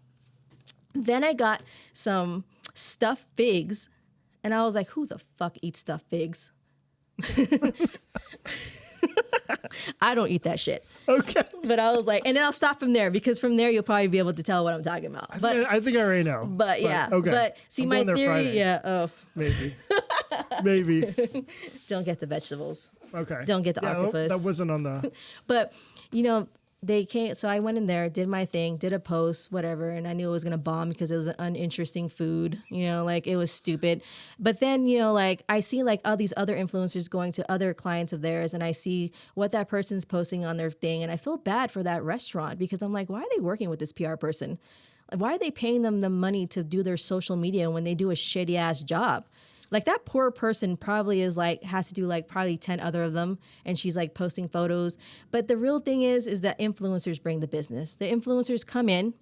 Then I got some stuffed figs, and I was like, who the fuck eats stuffed figs? I don't eat that shit. Okay. But I was like, and then I'll stop from there because from there you'll probably be able to tell what I'm talking about. I think I already know. But yeah. Okay. But see, I'm my going there theory, Friday. yeah. Oh, Maybe. don't get the vegetables. Okay. Don't get the octopus. That wasn't on the. But they came, so I went in there, did my thing, did a post, whatever, and I knew it was gonna bomb because it was an uninteresting food, like it was stupid. But then, like I see like all these other influencers going to other clients of theirs, and I see what that person's posting on their thing, and I feel bad for that restaurant because I'm like, why are they working with this PR person? Like, why are they paying them the money to do their social media when they do a shitty ass job? Like that poor person probably is like, has to do like probably 10 other of them. And she's like posting photos. But the real thing is that influencers bring the business. The influencers come in,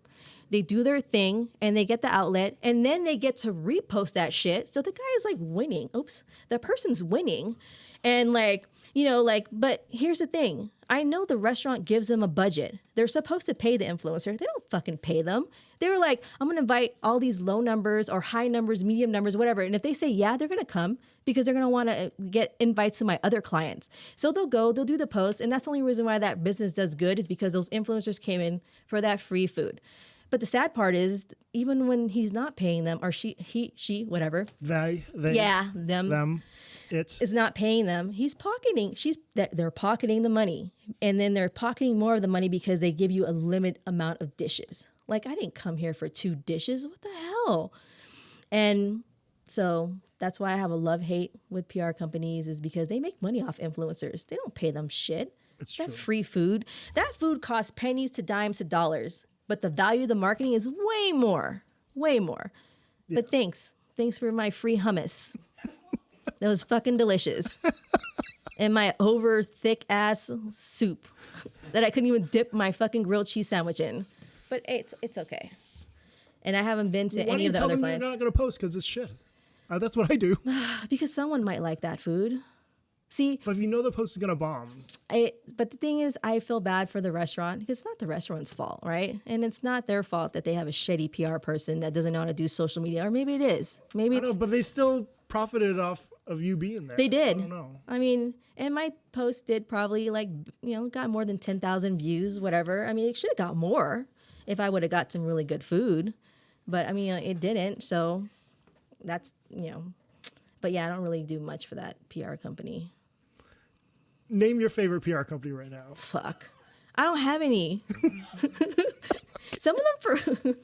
they do their thing, and they get the outlet, and then they get to repost that shit. So the guy is like winning. Oops. The person's winning. And like, but here's the thing. I know the restaurant gives them a budget. They're supposed to pay the influencer. They don't fucking pay them. They were like, I'm going to invite all these low numbers or high numbers, medium numbers, whatever. And if they say, yeah, they're going to come because they're going to want to get invites to my other clients. So they'll go, they'll do the post. And that's the only reason why that business does good is because those influencers came in for that free food. But the sad part is, even when he's not paying them, or she, whatever. They. Yeah, them. It is not paying them. He's pocketing. They're pocketing the money, and then they're pocketing more of the money because they give you a limited amount of dishes. Like, I didn't come here for 2 dishes. What the hell? And so that's why I have a love-hate with PR companies, is because they make money off influencers. They don't pay them shit. It's that true. Free food. That food costs pennies to dimes to dollars, but the value of the marketing is way more. Way more. Yeah. But thanks for my free hummus. That was fucking delicious. And my over thick ass soup that I couldn't even dip my fucking grilled cheese sandwich in. But it's okay. And I haven't been to any of the other clients. clients. You're not going to post because it's shit. That's what I do. Because someone might like that food. See, but if you know the post is going to bomb. But the thing is, I feel bad for the restaurant because it's not the restaurant's fault, right? And it's not their fault that they have a shitty PR person that doesn't know how to do social media. Or maybe it is. Maybe it's... but they still profited off of you being there. They did. I don't know. I mean, and my post did probably got more than 10,000 views, whatever. I mean, it should have got more if I would have got some really good food. But I mean, it didn't. So that's, but yeah, I don't really do much for that PR company. Name your favorite PR company right now. Fuck. I don't have any. Some of them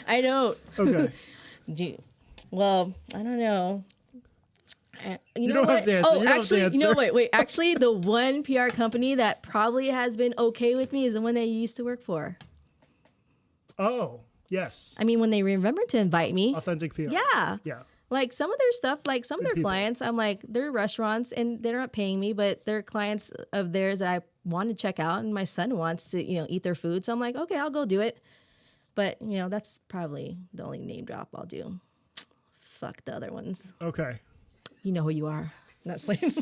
I don't. Okay. Well, I don't know. You don't have to answer. Oh, actually, wait. Actually, the one PR company that probably has been okay with me is the one that you used to work for. Oh, yes. I mean, when they remembered to invite me. Authentic PR. Yeah. Yeah. Like some of their stuff, like some of their people. clients, I'm like, they're restaurants and they're not paying me, but they're clients of theirs that I want to check out, and my son wants to, eat their food. So I'm like, okay, I'll go do it. But that's probably the only name drop I'll do. Fuck the other ones. Okay. You know who you are. That's lame.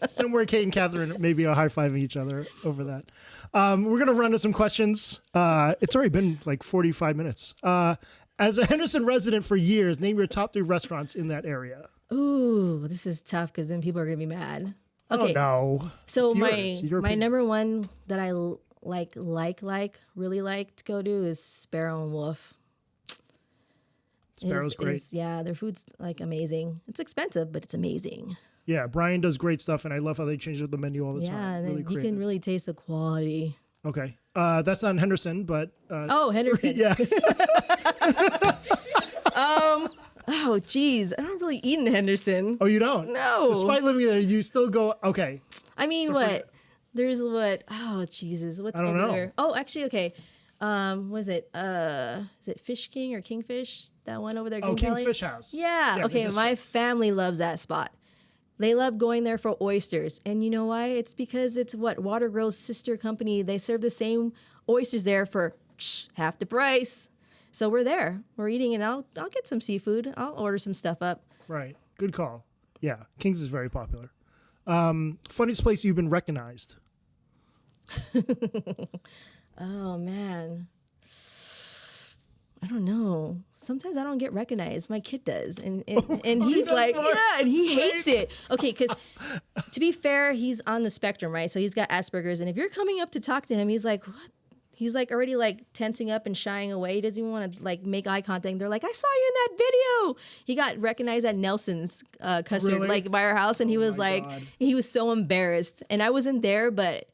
Somewhere Kate and Catherine maybe are high-fiving each other over that. We're going to run to some questions. It's already been like 45 minutes. As a Henderson resident for years, name your top 3 restaurants in that area. Ooh, this is tough because then people are going to be mad. Okay. Oh, no. So It's yours. Your my opinion. number one that I really like to go to is Sparrow and Wolf. Sparrow's great. Yeah, their food's like amazing. It's expensive, but it's amazing. Yeah, Brian does great stuff, and I love how they change up the menu all the Yeah, time. and Really then you can creative. really taste the quality. Okay. That's not in Henderson, but... Oh, Henderson. yeah. Oh, geez. I don't really eat in Henderson. Oh, you don't? No. Despite living there, you still go... Okay. I mean, So what? There's what? Oh, Jesus. What's I don't over know. there? Oh, actually, okay. Was it? Is it Fish King or Kingfish? That one over there? Oh, Green King's Valley? Fish House. Yeah. the Okay. My district. family loves that spot. They love going there for oysters. And you know why? It's because it's what? Water Grow's sister company. They serve the same oysters there for half the price. So we're there. We're eating, and I'll get some seafood. I'll order some stuff up. Right. Good call. Yeah. King's is very popular. Funniest place you've been recognized? Oh man. I don't know. Sometimes I don't get recognized. My kid does. And he's does like, what? yeah, and he hates it. Okay, because to be fair, he's on the spectrum, right? So he's got Asperger's. And if you're coming up to talk to him, he's like, what? He's like already like tensing up and shying away. He doesn't even want to like make eye contact. They're like, I saw you in that video. He got recognized at Nelson's custard, Really? like by our house. And he was my like, God. he was so embarrassed. And I wasn't there, but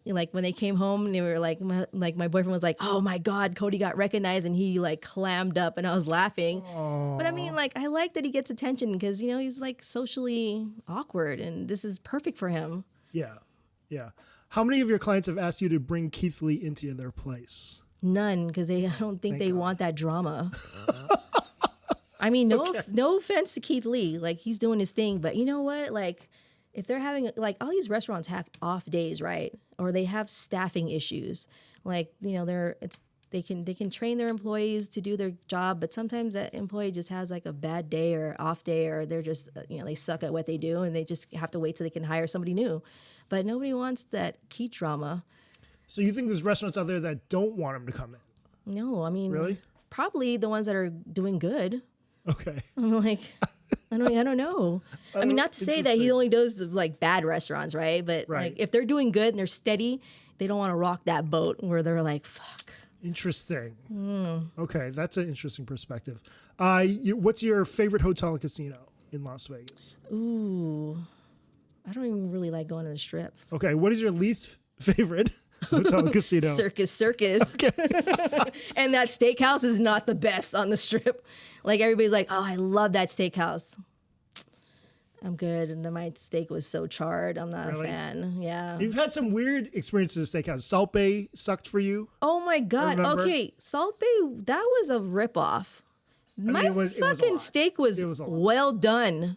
like when they came home and they were like my boyfriend was like, oh my God, Cody got recognized, and he like clammed up, and I was laughing. But I mean, like, I like that he gets attention because he's like socially awkward, and this is perfect for him. Yeah. Yeah. How many of your clients have asked you to bring Keith Lee into their place? None, because I don't think Thank they God. want that drama. I mean, no offense to Keith Lee, like he's doing his thing, but you know what, like. If they're having, like, all these restaurants have off days, right? Or they have staffing issues. Like, they can train their employees to do their job, but sometimes that employee just has like a bad day or off day, or they're just, they suck at what they do, and they just have to wait till they can hire somebody new. But nobody wants that key drama. So you think there's restaurants out there that don't want him to come in? No, I mean, Really? probably the ones that are doing good. Okay. I'm like, I don't know. I mean, not to say that he Interesting. only does like bad restaurants, right? But Right. like if they're doing good and they're steady, they don't want to rock that boat where they're like, fuck. Interesting. Hmm. Okay, that's an interesting perspective. What's your favorite hotel and casino in Las Vegas? Ooh, I don't even really like going to the Strip. Okay, what is your least favorite hotel and casino? Circus. And that steakhouse is not the best on the Strip. Like everybody's like, oh, I love that steakhouse. I'm good. And then my steak was so charred. I'm not Really? a fan. Yeah. You've had some weird experiences at steakhouse. Salt Bay sucked for you. Oh my God. remember. Okay. Salt Bay, that was a ripoff. My it was a fucking lot. steak was It was a lot. well done.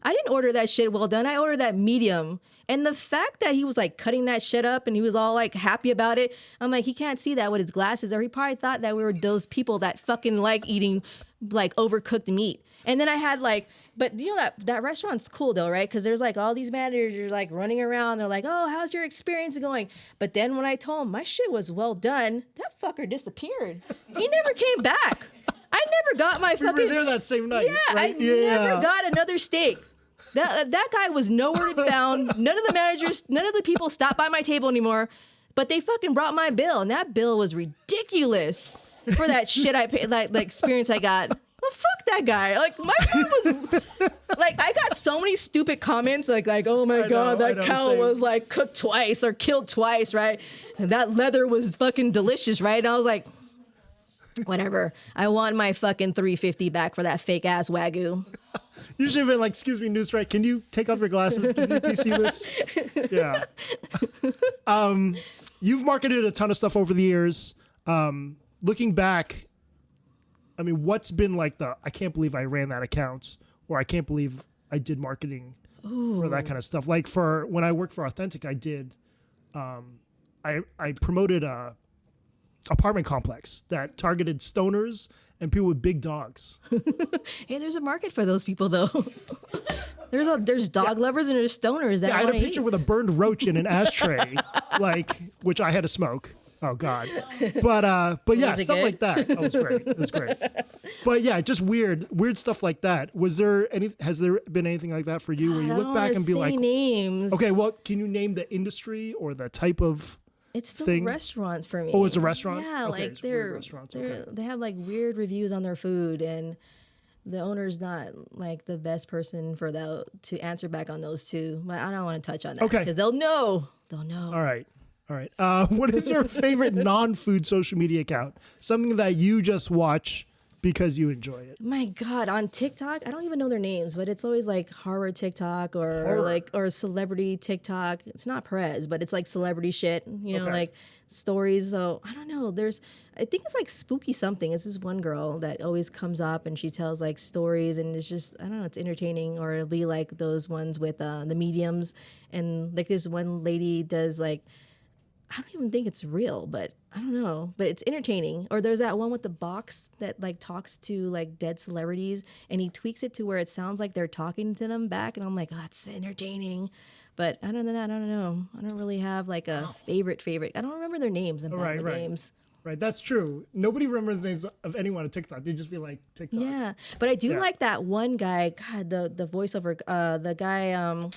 I didn't order that shit well done. I ordered that medium. And the fact that he was like cutting that shit up and he was all like happy about it, I'm like, he can't see that with his glasses, or he probably thought that we were those people that fucking like eating like overcooked meat. And then I had like, but that restaurant's cool though, right? Because there's like all these managers like running around. They're like, oh, how's your experience going? But then when I told him my shit was well done, that fucker disappeared. He never came back. I never got my We fucking. were there that same night. Yeah, right? I never got another steak. That guy was nowhere to be found. None of the managers, none of the people stopped by my table anymore. But they fucking brought my bill, and that bill was ridiculous for that shit I paid, like the experience I got. Well, fuck that guy. Like my bill was like I got so many stupid comments like oh my God, I that know, cow same. was like cooked twice or killed twice, right? And that leather was fucking delicious, right? And I was like, whatever. I want my fucking $350 back for that fake ass Wagyu. You should have been like, excuse me, Newsstrike, can you take off your glasses? Can you see this? Yeah. You've marketed a ton of stuff over the years. Looking back, I mean, what's been like I can't believe I ran that account, or I can't believe I did marketing for that kind of stuff. Like for when I worked for Authentic, I did, I promoted a apartment complex that targeted stoners and people with big dogs. Hey, there's a market for those people though. There's dog lovers and there's stoners that I had a want to picture eat. with a burned roach in an ashtray, which I had to smoke. Oh God. But yeah, Was it stuff good? like that. That was great. It was great. But yeah, just weird stuff like that. Has there been anything like that for you where you I look don't back wanna and be say like, names. okay, well, can you name the industry or the type of It's still thing? restaurants for me. Oh, it's a restaurant? Yeah, Okay, like it's really restaurants, okay. they have like weird reviews on their food, and the owner's not like the best person for to answer back on those two. But I don't want to touch on that Okay. because they'll know. They'll know. All right. What is your favorite non-food social media account? Something that you just watch because you enjoy it. My God, on TikTok, I don't even know their names, but it's always like horror TikTok or celebrity TikTok. It's not Perez, but it's like celebrity shit, Okay. like stories. So I don't know. I think it's like spooky something. It's this one girl that always comes up and she tells like stories, and it's just, I don't know, it's entertaining. Or it'll be like those ones with the mediums, and like this one lady does like, I don't even think it's real, but I don't know. But it's entertaining. Or there's that one with the box that like talks to like dead celebrities, and he tweaks it to where it sounds like they're talking to them back, and I'm like, oh, it's entertaining. But I don't know. I don't really have like a favorite. I don't remember their names and Right. names. Right, that's true. Nobody remembers the names of anyone on TikTok. They just be like TikTok. Yeah, but I do Yeah. like that one guy. God, the voiceover, the guy.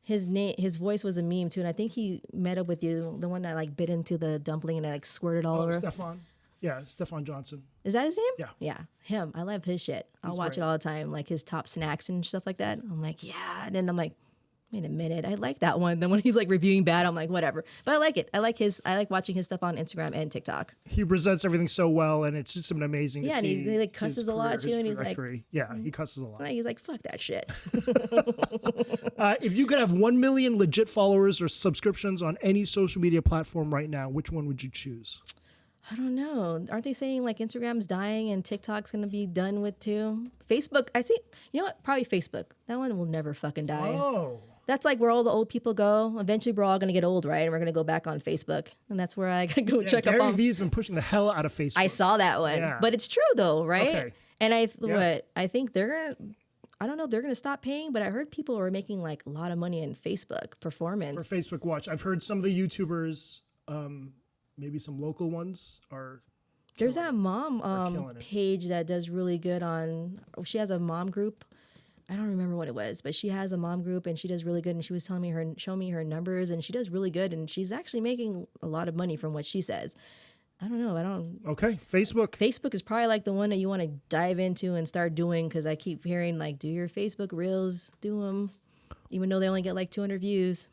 His voice was a meme too, and I think he met up with you, the one that like bit into the dumpling and it like squirted all over. Stefan. Yeah, Stefan Johnson. Is that his name? Yeah. Yeah, him. I love his shit. I'll watch great. it all the time, like his top snacks and stuff like that. I'm like, yeah. And then I'm like, wait a minute, I like that one. Then when he's like reviewing bad, I'm like, whatever. But I like it. I like watching his stuff on Instagram and TikTok. He presents everything so well, and it's just been amazing Yeah, to and see. he like his cusses a lot career, too, his and he's like, trajectory. Yeah, he cusses a lot. he's like, fuck that shit. If you could have 1 million legit followers or subscriptions on any social media platform right now, which one would you choose? I don't know. Aren't they saying like Instagram's dying and TikTok's gonna be done with too? Facebook, I see. You know what? Probably Facebook. That one will never fucking die. Oh, That's like where all the old people go. Eventually, we're all gonna get old, right? And we're gonna go back on Facebook, and that's where I can go check Gary up on. Vee's been pushing the hell out of Facebook. I saw that one, Yeah. but it's true though, right? Okay. And I Yeah. think they're gonna. I don't know if they're gonna stop paying, but I heard people were making like a lot of money in Facebook performance. for Facebook Watch. I've heard some of the YouTubers, maybe some local ones, are. There's that mom killing it. page that does really good on. She has a mom group. I don't remember what it was, but she has a mom group and she does really good. And she was showing me her numbers, and she does really good. And she's actually making a lot of money from what she says. I don't know. Okay, Facebook. Facebook is probably like the one that you want to dive into and start doing, because I keep hearing like, do your Facebook reels, do them, even though they only get like 200 views.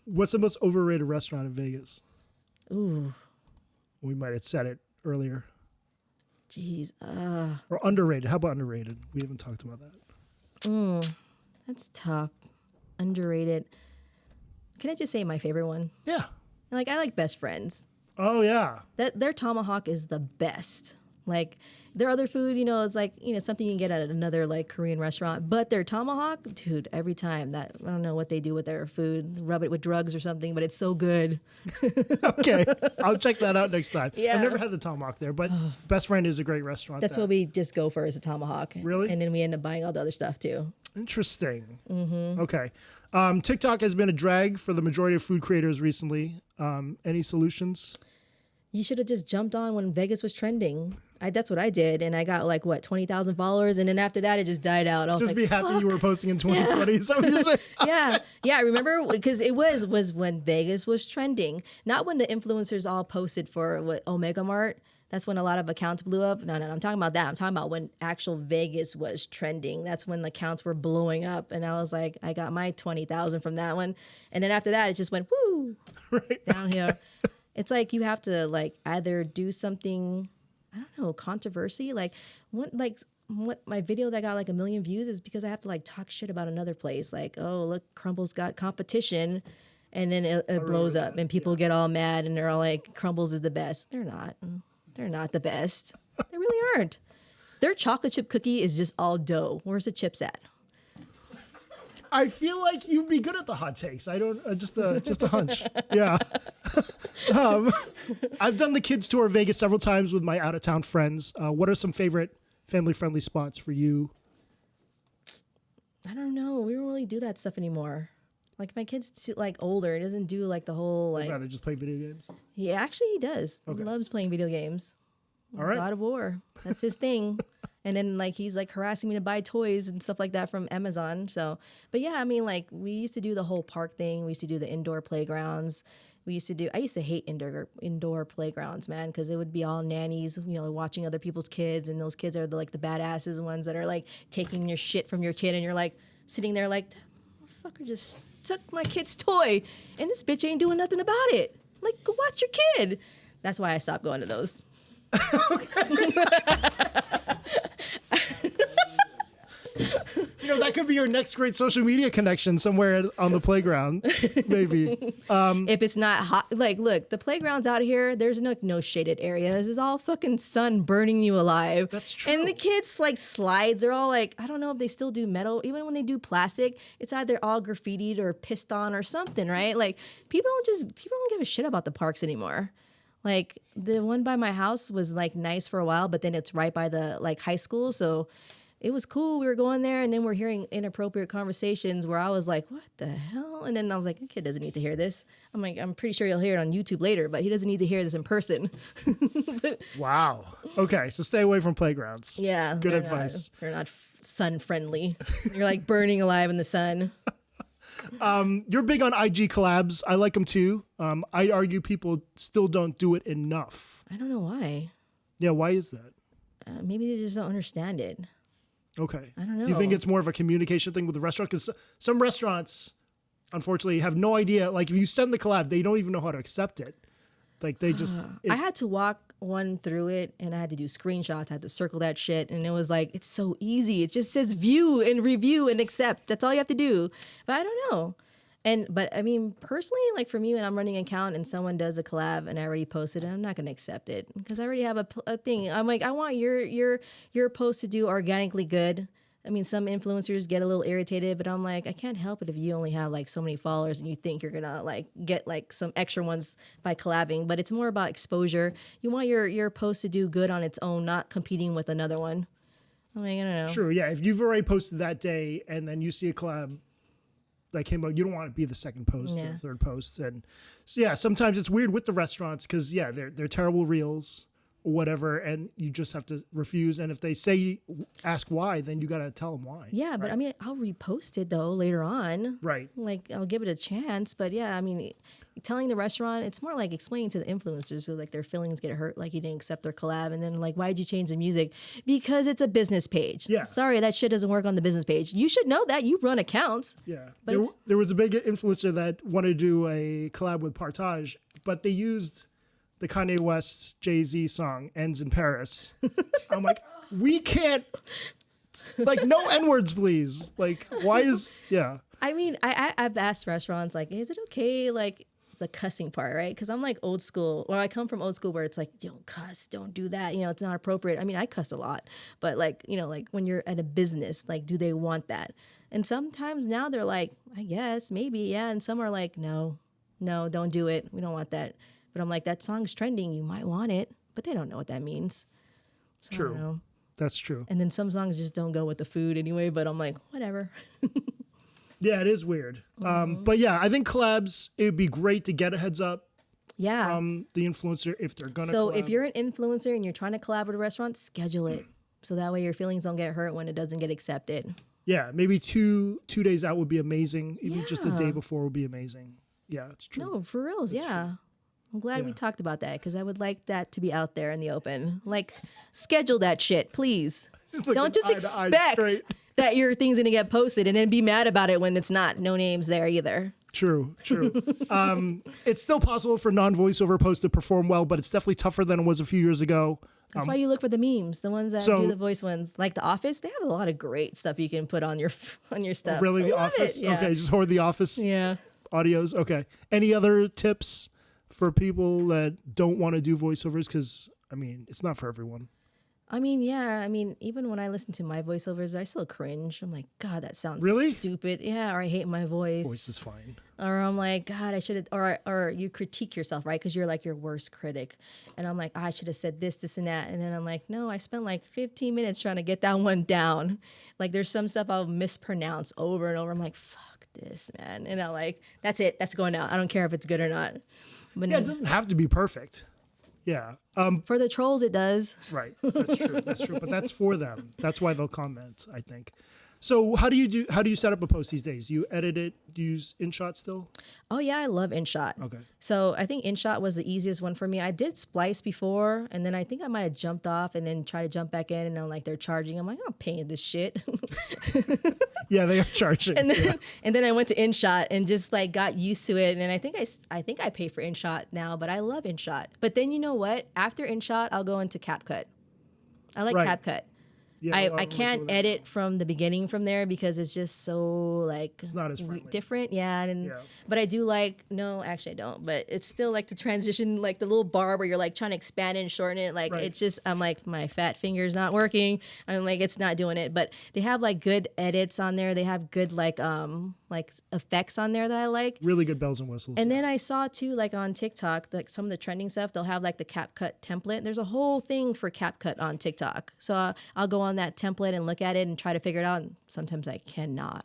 What's the most overrated restaurant in Vegas? Ooh, We might have said it earlier. jeez. Or underrated. How about underrated? We haven't talked about that. That's tough. Underrated. Can I just say my favorite one? Yeah. Like, I like Best Friends. Oh, yeah. Their tomahawk is the best. Like, their other food, it's like, something you can get at another like Korean restaurant. But their tomahawk, dude, every time that, I don't know what they do with their food, rub it with drugs or something, but it's so good. Okay. I'll check that out next time. Yeah. I've never had the tomahawk there, but Best Friend is a great restaurant. That's what we just go for, is a tomahawk. Really? And then we end up buying all the other stuff too. Interesting. Mm-hmm. Okay. TikTok has been a drag for the majority of food creators recently. Any solutions? You should have just jumped on when Vegas was trending. That's what I did, and I got like 20,000 followers, and then after that, it just died out. I was Just like, be happy fuck. you were posting in 2020. Is that what you're saying? Yeah. I remember because it was when Vegas was trending, not when the influencers all posted for what Omega Mart. That's when a lot of accounts blew up. No, I'm talking about that. I'm talking about when actual Vegas was trending. That's when the accounts were blowing up, and I was like, I got my 20,000 from that one, and then after that, it just went whoo down here. It's like you have to like either do something, I don't know, controversy. Like what my video that got like 1 million views is because I have to like talk shit about another place. Like, oh, look, Crumble's got competition, and then it blows up and people get all mad and they're all like, Crumbles is the best. They're not. They're not the best. They really aren't. Their chocolate chip cookie is just all dough. Where's the chips at? I feel like you'd be good at the hot takes. I don't, just a hunch. Yeah. I've done the kids tour of Vegas several times with my out of town friends. What are some favorite family friendly spots for you? I don't know. We don't really do that stuff anymore. Like my kid's too, like older. He doesn't do like the whole like. I'd rather just play video games. He does. Okay. He loves playing video games. All right. God of War. That's his thing. And then like he's like harassing me to buy toys and stuff like that from Amazon. So, but yeah, I mean like we used to do the whole park thing. We used to do the indoor playgrounds. I used to hate indoor playgrounds, man, because it would be all nannies, watching other people's kids, and those kids are the badasses ones that are like taking your shit from your kid, and you're like sitting there like, that motherfucker just took my kid's toy, and this bitch ain't doing nothing about it. Like, go watch your kid. That's why I stopped going to those. That could be your next great social media connection somewhere on the playground, maybe. If it's not hot, like, look, the playgrounds out here, there's no shaded areas. It's all fucking sun burning you alive. That's true. And the kids, like, slides, they're all like, I don't know if they still do metal. Even when they do plastic, it's either all graffitied or pissed on or something, right? Like, people don't give a shit about the parks anymore. Like, the one by my house was, like, nice for a while, but then it's right by the, like, high school, so it was cool. We were going there, and then we're hearing inappropriate conversations where I was like, what the hell? And then I was like, the kid doesn't need to hear this. I'm like, I'm pretty sure he'll hear it on YouTube later, but he doesn't need to hear this in person. Wow. Okay, so stay away from playgrounds. Yeah. Good advice. They're not sun friendly. You're like burning alive in the sun. You're big on IG collabs. I like them too. I'd argue people still don't do it enough. I don't know why. Yeah, why is that? Maybe they just don't understand it. Okay. I don't know. Do you think it's more of a communication thing with the restaurant? Because some restaurants, unfortunately, have no idea. Like, if you send the collab, they don't even know how to accept it. Like, they just... I had to walk one through it, and I had to do screenshots. I had to circle that shit, and it was like, it's so easy. It just says view and review and accept. That's all you have to do. But I don't know. But I mean, personally, like for me, when I'm running an account and someone does a collab and I already posted it, I'm not going to accept it because I already have a thing. I'm like, I want your post to do organically good. I mean, some influencers get a little irritated, but I'm like, I can't help it if you only have like so many followers and you think you're going to like get like some extra ones by collabing. But it's more about exposure. You want your post to do good on its own, not competing with another one. I'm like, I don't know. True, yeah. If you've already posted that day and then you see a collab that came out, you don't want to be the second post or the third post. And so, yeah, sometimes it's weird with the restaurants because, yeah, they're terrible reels or whatever, and you just have to refuse. And if they ask why, then you got to tell them why. Yeah, but I mean, I'll repost it though later on. Right. Like, I'll give it a chance. But yeah, I mean, telling the restaurant, it's more like explaining to the influencers so like their feelings get hurt, like you didn't accept their collab. And then like, why'd you change the music? Because it's a business page. Yeah. Sorry, that shit doesn't work on the business page. You should know that. You run accounts. Yeah. But There was a big influencer that wanted to do a collab with Partage, but they used the Kanye West Jay-Z song Ends in Paris. I'm like, we can't, like, no N-words, please. Like, why is, yeah. I mean, I've asked restaurants, like, is it okay, like, the cussing part, right? Because I'm like old school, or I come from old school where it's like, don't cuss, don't do that, it's not appropriate. I mean, I cuss a lot, but like, like when you're at a business, like, do they want that? And sometimes now they're like, I guess, maybe, yeah. And some are like, no, don't do it. We don't want that. But I'm like, that song's trending. You might want it, but they don't know what that means. So True. I don't know. That's true. And then some songs just don't go with the food anyway, but I'm like, whatever. Yeah, it is weird. But yeah, I think collabs, it would be great to get a heads up Yeah. from the influencer if they're going to So collab. if you're an influencer and you're trying to collab with a restaurant, schedule it. So that way your feelings don't get hurt when it doesn't get accepted. Yeah, maybe two days out would be amazing. Even just the day Yeah. before would be amazing. Yeah, it's true. No, for reals, yeah. I'm glad we talked about that because I would like that to be out there in the open. Like, schedule that shit, please. Don't just expect that your thing's going to get posted and then be mad about it when it's not. No names there either. True. It's still possible for non-voiceover posts to perform well, but it's definitely tougher than it was a few years ago. That's why you look for the memes, the ones that do the voice ones. Like The Office, they have a lot of great stuff you can put on your stuff. Really, I The love Office? it, yeah. Okay, just hoard The Office Yeah. audios. Okay. Any other tips for people that don't want to do voiceovers? Because, I mean, it's not for everyone. I mean, yeah. I mean, even when I listen to my voiceovers, I still cringe. I'm like, God, that sounds Really? stupid. Yeah, or I hate my voice. Voice is fine. Or I'm like, God, I should have. Or you critique yourself, right? Because you're like your worst critic. And I'm like, I should have said this, this, and that. And then I'm like, no, I spent like 15 minutes trying to get that one down. Like, there's some stuff I'll mispronounce over and over. I'm like, fuck this, man. And I like, that's it. That's going out. I don't care if it's good or not. But Yeah, it doesn't have to be perfect. Yeah. for the trolls, it does. Right. That's true. That's true. But that's for them. That's why they'll comment, I think. So how do you set up a post these days? You edit it, use InShot still? Oh yeah, I love InShot. Okay. So I think InShot was the easiest one for me. I did Splice before, and then I think I might have jumped off and then try to jump back in, and I'm like, they're charging. I'm like, I'm paying this shit. Yeah, they are charging. and then Yeah. and then I went to InShot and just like got used to it. And I think I pay for InShot now, but I love InShot. But then you know what? After InShot, I'll go into CapCut. I like Right. CapCut. Yeah, I can't edit from the beginning from there because it's just so like It's not as friendly. different. Yeah, and Yeah. but I do like actually I don't, but it's still like the transition, like the little bar where you're like trying to expand it and shorten it. Like Right. it's just I'm like my fat finger's not working. I'm like it's not doing it. But they have like good edits on there. They have good like effects on there that I like. Really good bells and whistles. And then I saw too, like on TikTok, like some of the trending stuff, they'll have like the CapCut template. There's a whole thing for CapCut on TikTok. So I'll go on that template and look at it and try to figure it out. And sometimes I cannot.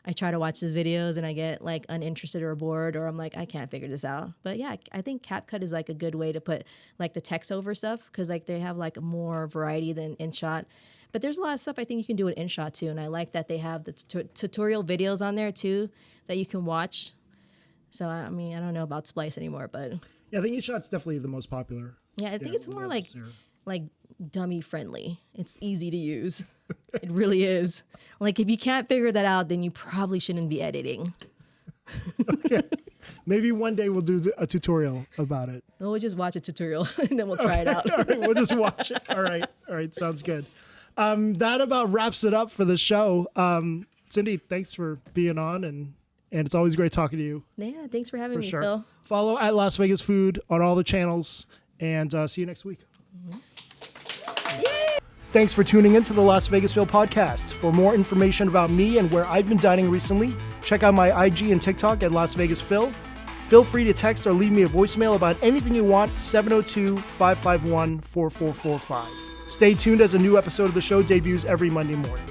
I try to watch these videos and I get like uninterested or bored, or I'm like, I can't figure this out. But yeah, I think CapCut is like a good way to put like the text over stuff because like they have like more variety than InShot. But there's a lot of stuff I think you can do with InShot too. And I like that they have the tutorial videos on there too that you can watch. So, I mean, I don't know about Splice anymore, but yeah, I think InShot's definitely the most popular. yeah, I think it's more like here. dummy friendly. It's easy to use. It really is. Like if you can't figure that out, then you probably shouldn't be editing. Okay. Maybe one day we'll do a tutorial about it. We'll just watch a tutorial and then we'll try it out. All right, we'll just watch it. All right, sounds good. That about wraps it up for the show. Cindy, thanks for being on, and it's always great talking to you. Yeah, thanks for having For me, sure. Phil. Follow at Las Vegas Food on all the channels, and see you next week. Thanks for tuning in to the Las Vegasville podcast. For more information about me and where I've been dining recently, check out my IG and TikTok at Las Vegas Phil. Feel free to text or leave me a voicemail about anything you want, 702-551-4445. Stay tuned as a new episode of the show debuts every Monday morning.